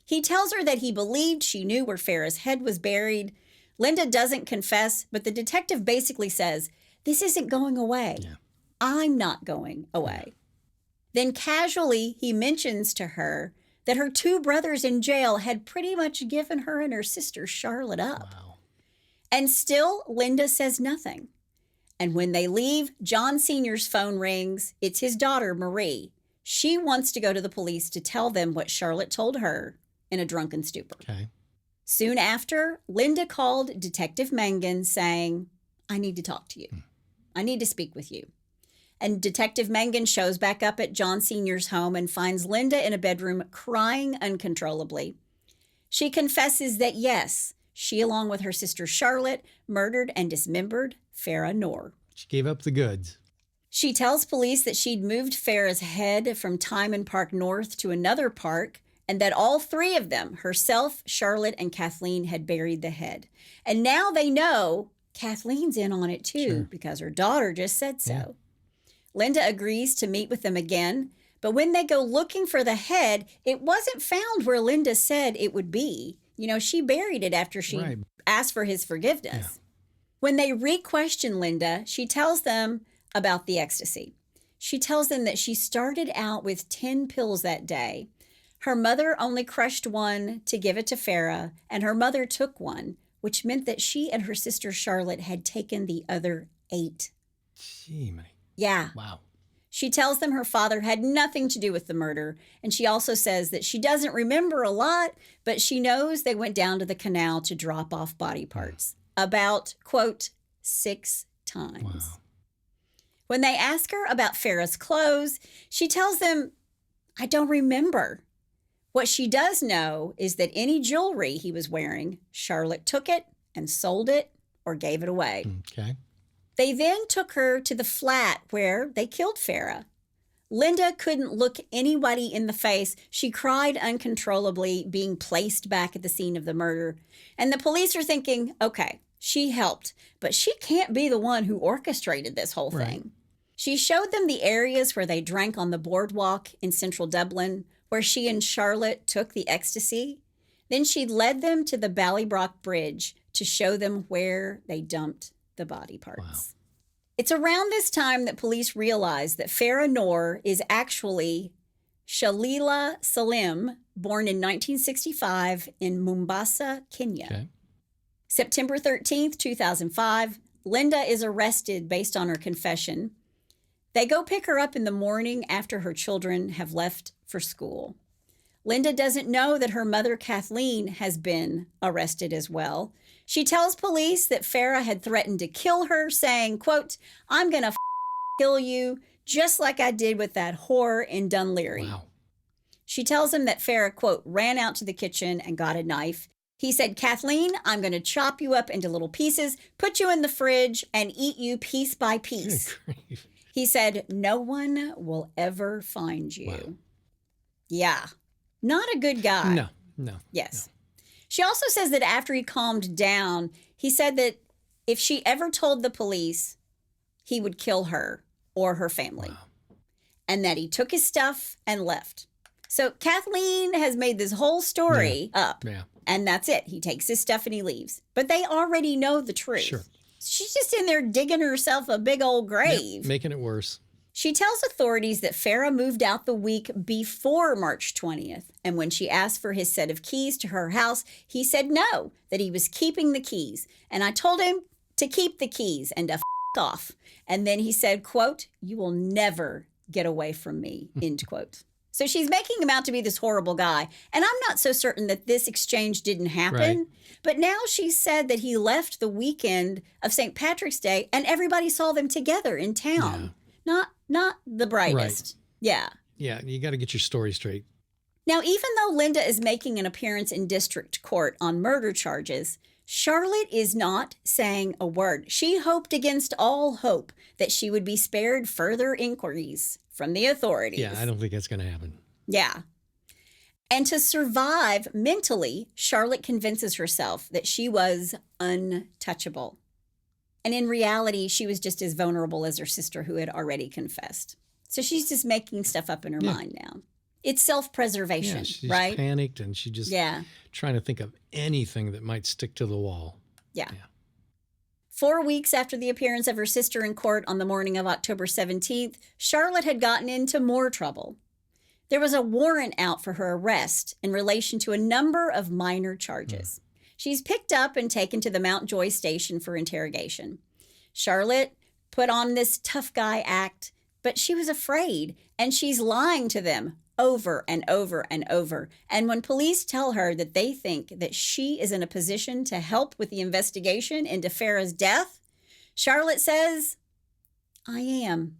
S1: He tells her that he believed she knew where Farah's head was buried. Linda doesn't confess, but the detective basically says, this isn't going away. I'm not going away. Then casually, he mentions to her that her 2 brothers in jail had pretty much given her and her sister Charlotte up.
S2: Wow.
S1: And still, Linda says nothing. And when they leave, John Sr.'s phone rings. It's his daughter, Marie. She wants to go to the police to tell them what Charlotte told her in a drunken stupor.
S2: Okay.
S1: Soon after, Linda called Detective Mangan saying, I need to talk to you. I need to speak with you. And Detective Mangan shows back up at John Sr.'s home and finds Linda in a bedroom crying uncontrollably. She confesses that yes, she, along with her sister Charlotte, murdered and dismembered Farah Noor.
S2: She gave up the goods.
S1: She tells police that she'd moved Farah's head from Timon Park North to another park, and that all 3 of them, herself, Charlotte, and Kathleen, had buried the head. And now they know Kathleen's in on it too, because her daughter just said so. Linda agrees to meet with them again, but when they go looking for the head, it wasn't found where Linda said it would be. You know, she buried it after she asked for his forgiveness. When they re-question Linda, she tells them about the ecstasy. She tells them that she started out with 10 pills that day. Her mother only crushed one to give it to Farah, and her mother took one, which meant that she and her sister Charlotte had taken the other 8.
S2: Gee, man.
S1: Yeah.
S2: Wow.
S1: She tells them her father had nothing to do with the murder, and she also says that she doesn't remember a lot, but she knows they went down to the canal to drop off body parts. About, quote, 6 times.
S2: Wow.
S1: When they ask her about Farah's clothes, she tells them, I don't remember. What she does know is that any jewelry he was wearing, Charlotte took it and sold it or gave it away.
S2: Okay.
S1: They then took her to the flat where they killed Farah. Linda couldn't look anybody in the face. She cried uncontrollably, being placed back at the scene of the murder. And the police are thinking, okay, she helped, but she can't be the one who orchestrated this whole thing.
S2: Right.
S1: She showed them the areas where they drank on the boardwalk in central Dublin, where she and Charlotte took the ecstasy. Then she led them to the Ballybrock Bridge to show them where they dumped the body parts.
S2: Wow.
S1: It's around this time that police realize that Farah Noor is actually Shalila Salim, born in 1965 in Mombasa, Kenya.
S2: Okay.
S1: September 13th, 2005, Linda is arrested based on her confession. They go pick her up in the morning after her children have left for school. Linda doesn't know that her mother, Kathleen, has been arrested as well. She tells police that Farah had threatened to kill her, saying, quote, I'm going to kill you just like I did with that whore in Dunleary.
S2: Wow.
S1: She tells him that Farah, quote, ran out to the kitchen and got a knife. He said, Kathleen, I'm going to chop you up into little pieces, put you in the fridge, and eat you piece by piece.
S2: Good grief.
S1: He said, no one will ever find you.
S2: Wow.
S1: Yeah. Not a good guy.
S2: No.
S1: Yes. She also says that after he calmed down, he said that if she ever told the police, he would kill her or her family.
S2: Wow.
S1: And that he took his stuff and left. So Kathleen has made this whole story up.
S2: Yeah.
S1: And that's it. He takes his stuff and he leaves. But they already know the truth.
S2: Sure.
S1: She's just in there digging herself a big old grave.
S2: Yep, making it worse.
S1: She tells authorities that Farah moved out the week before March 20th. And when she asked for his set of keys to her house, he said no, that he was keeping the keys. And I told him to keep the keys and to off. And then he said, quote, you will never get away from me, end quote. So she's making him out to be this horrible guy. And I'm not so certain that this exchange didn't happen.
S2: Right.
S1: But now she said that he left the weekend of St. Patrick's Day and everybody saw them together in town. Not the brightest.
S2: Right.
S1: Yeah.
S2: Yeah, you got to get your story straight.
S1: Now, even though Linda is making an appearance in district court on murder charges, Charlotte is not saying a word. She hoped against all hope that she would be spared further inquiries from the authorities.
S2: Yeah, I don't think that's going to happen.
S1: Yeah. And to survive mentally, Charlotte convinces herself that she was untouchable. And in reality, she was just as vulnerable as her sister who had already confessed. So she's just making stuff up in her mind now. It's self-preservation,
S2: Yeah, she's
S1: right?
S2: panicked and she just trying to think of anything that might stick to the wall.
S1: Yeah. 4 weeks after the appearance of her sister in court on the morning of October 17th, Charlotte had gotten into more trouble. There was a warrant out for her arrest in relation to a number of minor charges. She's picked up and taken to the Mountjoy station for interrogation. Charlotte put on this tough guy act, but she was afraid, and she's lying to them over and over and over. And when police tell her that they think that she is in a position to help with the investigation into Farah's death, Charlotte says, I am.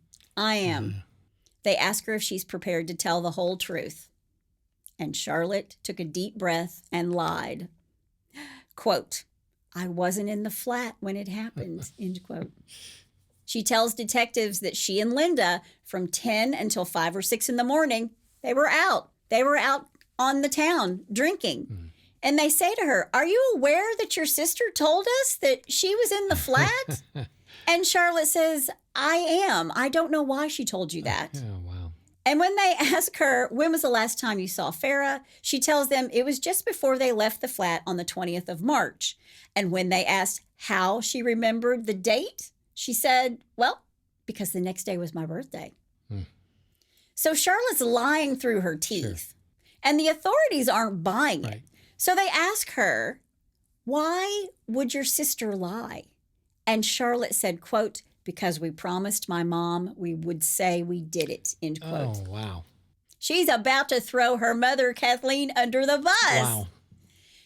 S1: They ask her if she's prepared to tell the whole truth. And Charlotte took a deep breath and lied. Quote, I wasn't in the flat when it happened, end quote. She tells detectives that she and Linda, from 10 until 5 or 6 in the morning, they were out. They were out on the town drinking. And they say to her, are you aware that your sister told us that she was in the flat? And Charlotte says, I am. I don't know why she told you that.
S2: Oh, wow.
S1: And when they ask her, when was the last time you saw Farah? She tells them it was just before they left the flat on the 20th of March. And when they asked how she remembered the date, she said, well, because the next day was my birthday. So Charlotte's lying through her teeth. And the authorities aren't buying it. So they ask her, why would your sister lie? And Charlotte said, quote, because we promised my mom we would say we did it, end quote.
S2: Oh, wow.
S1: She's about to throw her mother, Kathleen, under the bus.
S2: Wow.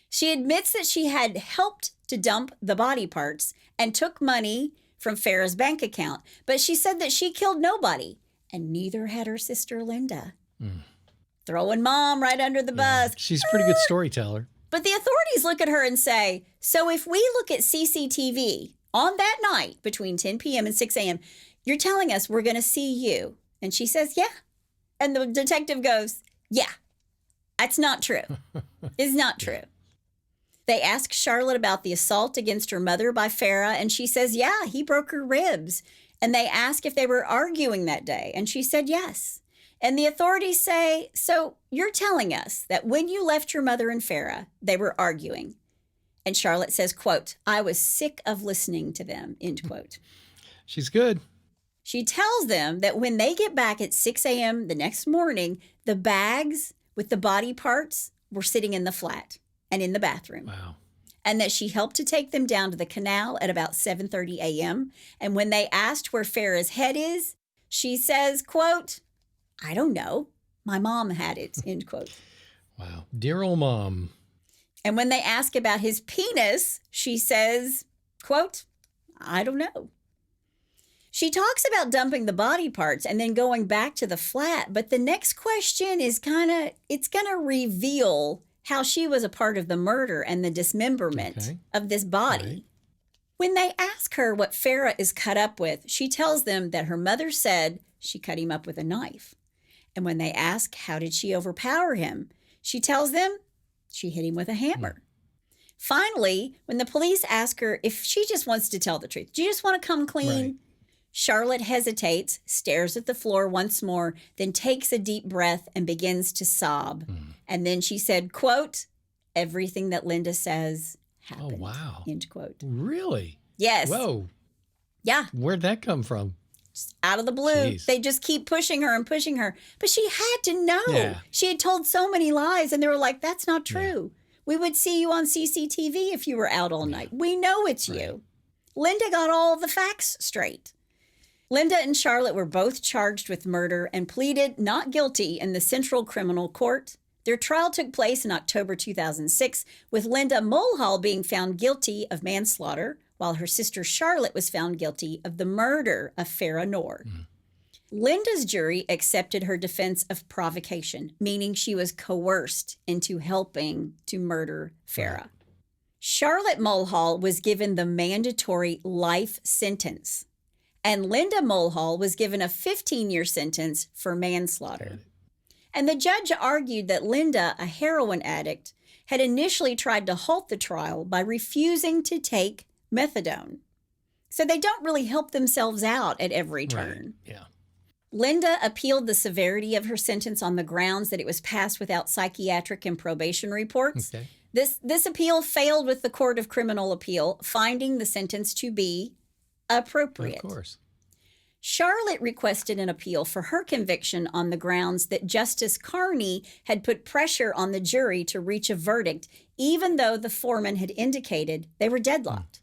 S1: She admits that she had helped to dump the body parts and took money from Farah's bank account. But she said that she killed nobody, and neither had her sister Linda. Throwing mom right under the bus.
S2: She's a pretty good storyteller.
S1: But the authorities look at her and say, so if we look at CCTV on that night between 10 p.m. and 6 a.m., you're telling us we're going to see you. And she says, yeah. And the detective goes, yeah, that's not true. It's not true. They ask Charlotte about the assault against her mother by Farah, and she says, yeah, he broke her ribs. And they ask if they were arguing that day, and she said yes. And the authorities say, so you're telling us that when you left your mother and Farah, they were arguing. And Charlotte says, quote, I was sick of listening to them, end quote.
S2: She's good.
S1: She tells them that when they get back at 6 a.m. the next morning, the bags with the body parts were sitting in the flat and in the bathroom.
S2: Wow.
S1: And that she helped to take them down to the canal at about 7:30 a.m. And when they asked where Farah's head is, she says, quote, I don't know. My mom had it, end quote.
S2: Wow. Dear old mom.
S1: And when they ask about his penis, she says, quote, I don't know. She talks about dumping the body parts and then going back to the flat. But the next question is it's going to reveal how she was a part of the murder and the dismemberment of this body.
S2: Right.
S1: When they ask her what Farah is cut up with, she tells them that her mother said she cut him up with a knife. And when they ask how did she overpower him, she tells them she hit him with a hammer. Finally, when the police ask her if she just wants to tell the truth, do you just want to come clean?
S2: Right.
S1: Charlotte hesitates, stares at the floor once more, then takes a deep breath and begins to sob. And then she said, quote, everything that Linda says happened.
S2: Oh, wow.
S1: End quote.
S2: Really?
S1: Yes.
S2: Whoa.
S1: Yeah.
S2: Where'd that come from?
S1: Just out of the blue.
S2: Jeez.
S1: They just keep pushing her and pushing her. But she had to know.
S2: Yeah.
S1: She had told so many lies, and they were like, that's not true. We would see you on CCTV if you were out all night. We know it's you. Linda got all the facts straight. Linda and Charlotte were both charged with murder and pleaded not guilty in the Central Criminal Court. Their trial took place in October 2006, with Linda Mulhall being found guilty of manslaughter, while her sister Charlotte was found guilty of the murder of Farah Noor. Linda's jury accepted her defense of provocation, meaning she was coerced into helping to murder Farah. Charlotte Mulhall was given the mandatory life sentence, and Linda Mulhall was given a 15-year sentence for manslaughter. And the judge argued that Linda, a heroin addict, had initially tried to halt the trial by refusing to take methadone. So they don't really help themselves out at every turn.
S2: Right. Yeah.
S1: Linda appealed the severity of her sentence on the grounds that it was passed without psychiatric and probation reports.
S2: Okay.
S1: This appeal failed with the Court of Criminal Appeal, finding the sentence to be appropriate.
S2: Of course.
S1: Charlotte requested an appeal for her conviction on the grounds that Justice Carney had put pressure on the jury to reach a verdict, even though the foreman had indicated they were deadlocked.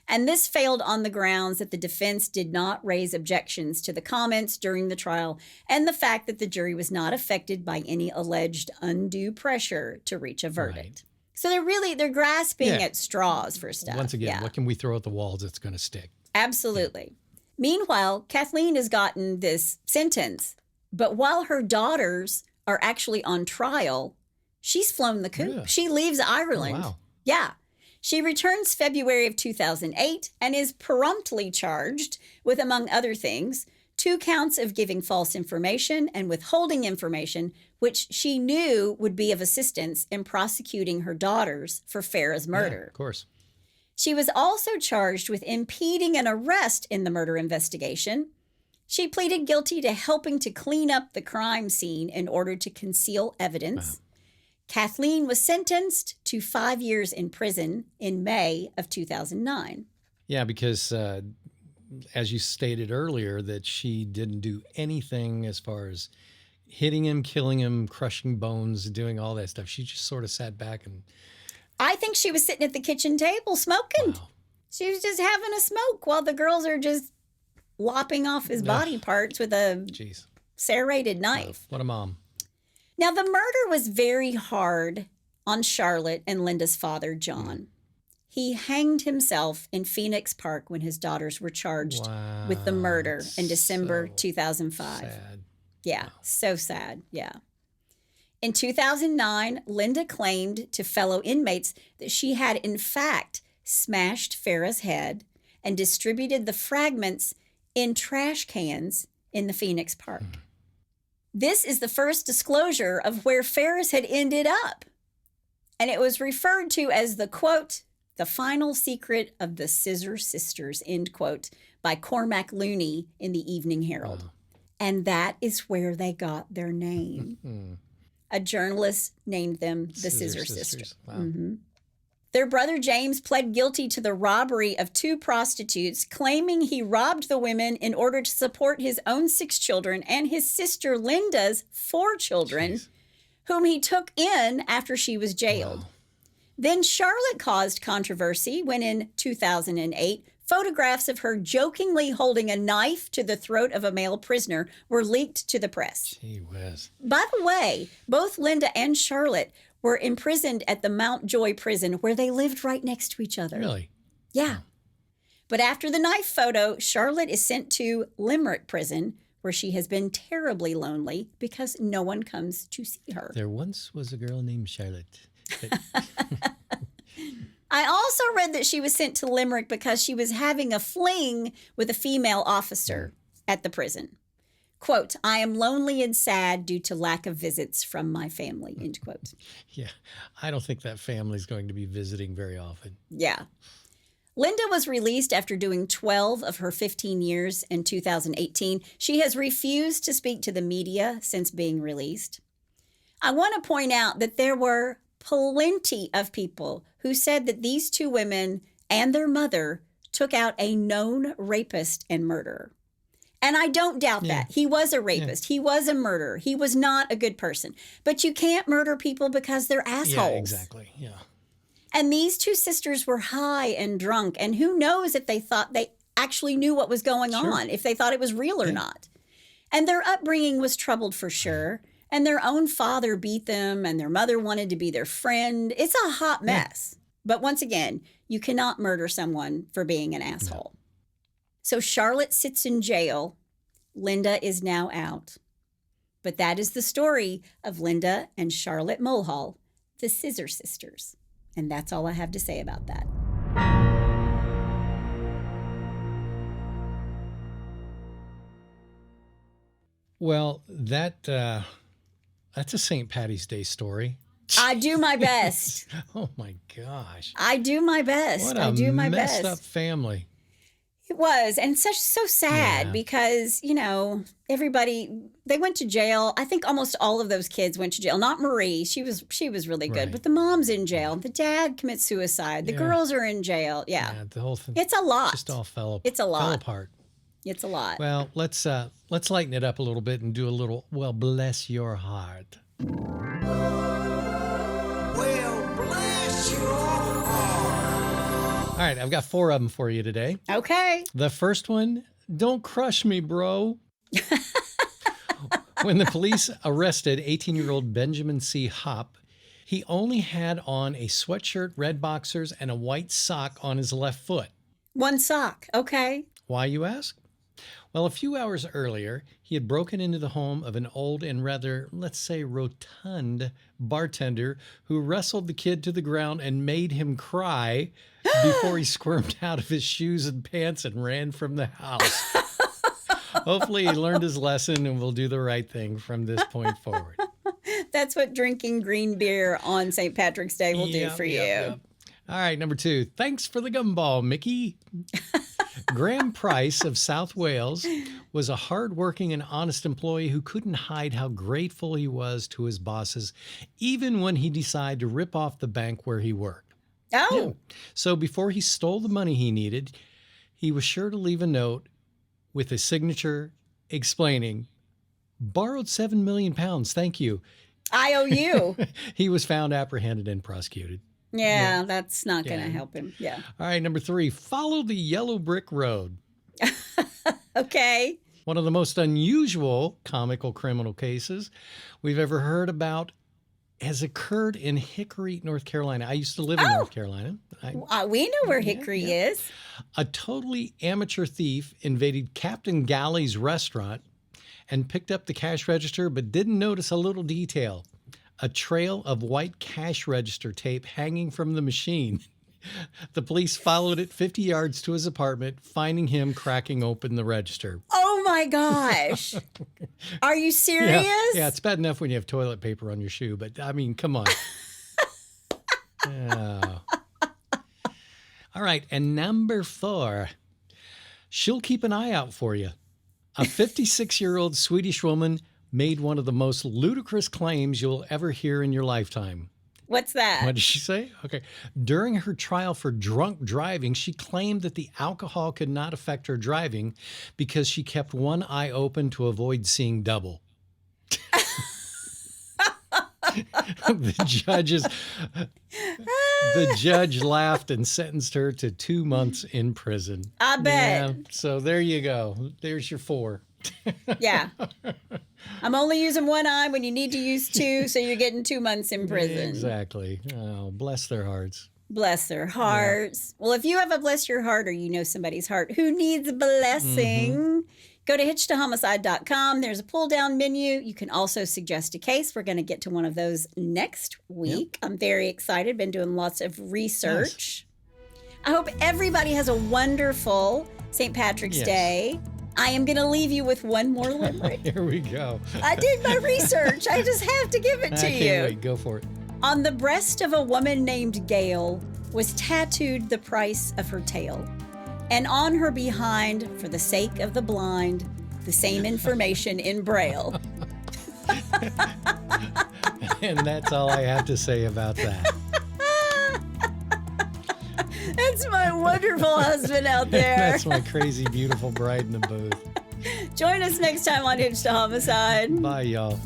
S1: And this failed on the grounds that the defense did not raise objections to the comments during the trial and the fact that the jury was not affected by any alleged undue pressure to reach a verdict.
S2: Right.
S1: So they're grasping at straws for stuff.
S2: Once again, what can we throw at the walls that's going to stick?
S1: Absolutely. Meanwhile, Kathleen has gotten this sentence, but while her daughters are actually on trial, she's flown the coop.
S2: Yeah.
S1: She leaves Ireland.
S2: Oh, wow.
S1: Yeah. She returns February of 2008 and is promptly charged with, among other things, 2 counts of giving false information and withholding information, which she knew would be of assistance in prosecuting her daughters for Farah's murder.
S2: Yeah, of course.
S1: She was also charged with impeding an arrest in the murder investigation. She pleaded guilty to helping to clean up the crime scene in order to conceal evidence. Kathleen was sentenced to 5 years in prison in May of 2009.
S2: Yeah, because as you stated earlier, that she didn't do anything as far as hitting him, killing him, crushing bones, doing all that stuff. She just sort of sat back and...
S1: I think she was sitting at the kitchen table smoking.
S2: Wow.
S1: She was just having a smoke while the girls are just lopping off his body parts with a serrated knife.
S2: What a mom.
S1: Now, the murder was very hard on Charlotte and Linda's father, John. He hanged himself in Phoenix Park when his daughters were charged with the murder in December 2005.
S2: Sad.
S1: Yeah, so sad. Yeah. In 2009, Linda claimed to fellow inmates that she had, in fact, smashed Farah's head and distributed the fragments in trash cans in the Phoenix Park. This is the first disclosure of where Farah's had ended up. And it was referred to as the, quote, the final secret of the Scissor Sisters, end quote, by Cormac Looney in the Evening Herald. And that is where they got their name. A journalist named them the Scissor Sisters.
S2: Wow.
S1: Their brother James pled guilty to the robbery of 2 prostitutes, claiming he robbed the women in order to support his own 6 children and his sister Linda's 4 children, whom he took in after she was jailed.
S2: Wow.
S1: Then Charlotte caused controversy when in 2008, photographs of her jokingly holding a knife to the throat of a male prisoner were leaked to the press.
S2: Gee whiz.
S1: By the way, both Linda and Charlotte were imprisoned at the Mountjoy prison where they lived right next to each other.
S2: Really?
S1: Yeah. But after the knife photo, Charlotte is sent to Limerick prison, where she has been terribly lonely because no one comes to see her.
S2: There once was a girl named Charlotte.
S1: I also read that she was sent to Limerick because she was having a fling with a female officer at the prison. Quote, I am lonely and sad due to lack of visits from my family, end quote.
S2: Yeah, I don't think that family's going to be visiting very often.
S1: Yeah. Linda was released after doing 12 of her 15 years in 2018. She has refused to speak to the media since being released. I want to point out that there were plenty of people who said that these 2 women and their mother took out a known rapist and murderer. And I don't doubt that. He was a rapist. He was a murderer. He was not a good person. But you can't murder people because they're assholes.
S2: Yeah, exactly. Yeah.
S1: And these 2 sisters were high and drunk. And who knows if they thought they actually knew what was going on, if they thought it was real or not. And their upbringing was troubled for sure. And their own father beat them, and their mother wanted to be their friend. It's a hot mess. But once again, you cannot murder someone for being an asshole. No. So Charlotte sits in jail. Linda is now out. But that is the story of Linda and Charlotte Mulhall, the Scissor Sisters. And that's all I have to say about that.
S2: Well, that's a St. Patty's Day story.
S1: I do my best.
S2: Oh my gosh.
S1: I do my best.
S2: What
S1: I do my best.
S2: messed up family.
S1: It was, and so sad because, you know, everybody, they went to jail. I think almost all of those kids went to jail. Not Marie. She was really good. But the mom's in jail. The dad commits suicide. The girls are in jail. Yeah.
S2: The whole thing.
S1: It's a lot.
S2: Just all fell apart.
S1: It's a lot.
S2: Well, let's lighten it up a little bit and do a little, well, bless your heart.
S4: Well, bless your heart.
S2: All right, I've got 4 of them for you today.
S1: Okay.
S2: The first one, don't crush me, bro. When the police arrested 18-year-old Benjamin C. Hopp, he only had on a sweatshirt, red boxers, and a white sock on his left foot.
S1: One sock. Okay.
S2: Why, you ask? Well, a few hours earlier, he had broken into the home of an old and rather, let's say, rotund bartender who wrestled the kid to the ground and made him cry before he squirmed out of his shoes and pants and ran from the house. Hopefully he learned his lesson and will do the right thing from this point forward.
S1: That's what drinking green beer on St. Patrick's Day will do for you.
S2: All right, number 2. Thanks for the gumball, Mickey. Graham Price of South Wales was a hardworking and honest employee who couldn't hide how grateful he was to his bosses, even when he decided to rip off the bank where he worked.
S1: Oh.
S2: Yeah. So before he stole the money he needed, he was sure to leave a note with a signature explaining, "Borrowed £7 million, thank you."
S1: I owe you.
S2: He was found, apprehended, and prosecuted.
S1: Yeah, that's not going to help him. Yeah.
S2: All right, number 3, follow the yellow brick road.
S1: Okay.
S2: One of the most unusual comical criminal cases we've ever heard about has occurred in Hickory, North Carolina. I used to live in North Carolina.
S1: We know where Hickory is.
S2: A totally amateur thief invaded Captain Galley's restaurant and picked up the cash register, but didn't notice a little detail: a trail of white cash register tape hanging from the machine. The police followed it 50 yards to his apartment, finding him cracking open the register.
S1: Oh my gosh. Are you serious?
S2: Yeah, it's bad enough when you have toilet paper on your shoe, but I mean, come on. Oh. All right, and number 4, she'll keep an eye out for you. A 56-year-old Swedish woman made one of the most ludicrous claims you'll ever hear in your lifetime.
S1: What's that?
S2: What did she say? Okay. During her trial for drunk driving, she claimed that the alcohol could not affect her driving because she kept one eye open to avoid seeing double. The judge laughed and sentenced her to 2 months in prison.
S1: I bet.
S2: Yeah, so there you go. There's your 4.
S1: Yeah. I'm only using one eye when you need to use 2, so you're getting 2 months in prison.
S2: Exactly. Oh, bless their hearts.
S1: Bless their hearts. Yeah. Well, if you have a bless your heart or you know somebody's heart who needs a blessing, go to hitchedtohomicide.com. There's a pull-down menu. You can also suggest a case. We're going to get to one of those next week. Yep. I'm very excited. Been doing lots of research. Yes. I hope everybody has a wonderful St. Patrick's Day. I am going to leave you with one more limerick.
S2: Here we go.
S1: I did my research. I just have to give it to you.
S2: I can't wait. Go for it.
S1: On the breast of a woman named Gail was tattooed the price of her tail. And on her behind, for the sake of the blind, the same information in Braille.
S2: And that's all I have to say about that.
S1: That's my wonderful husband out there.
S2: That's my crazy, beautiful bride in the booth.
S1: Join us next time on Hitched to Homicide.
S2: Bye, y'all.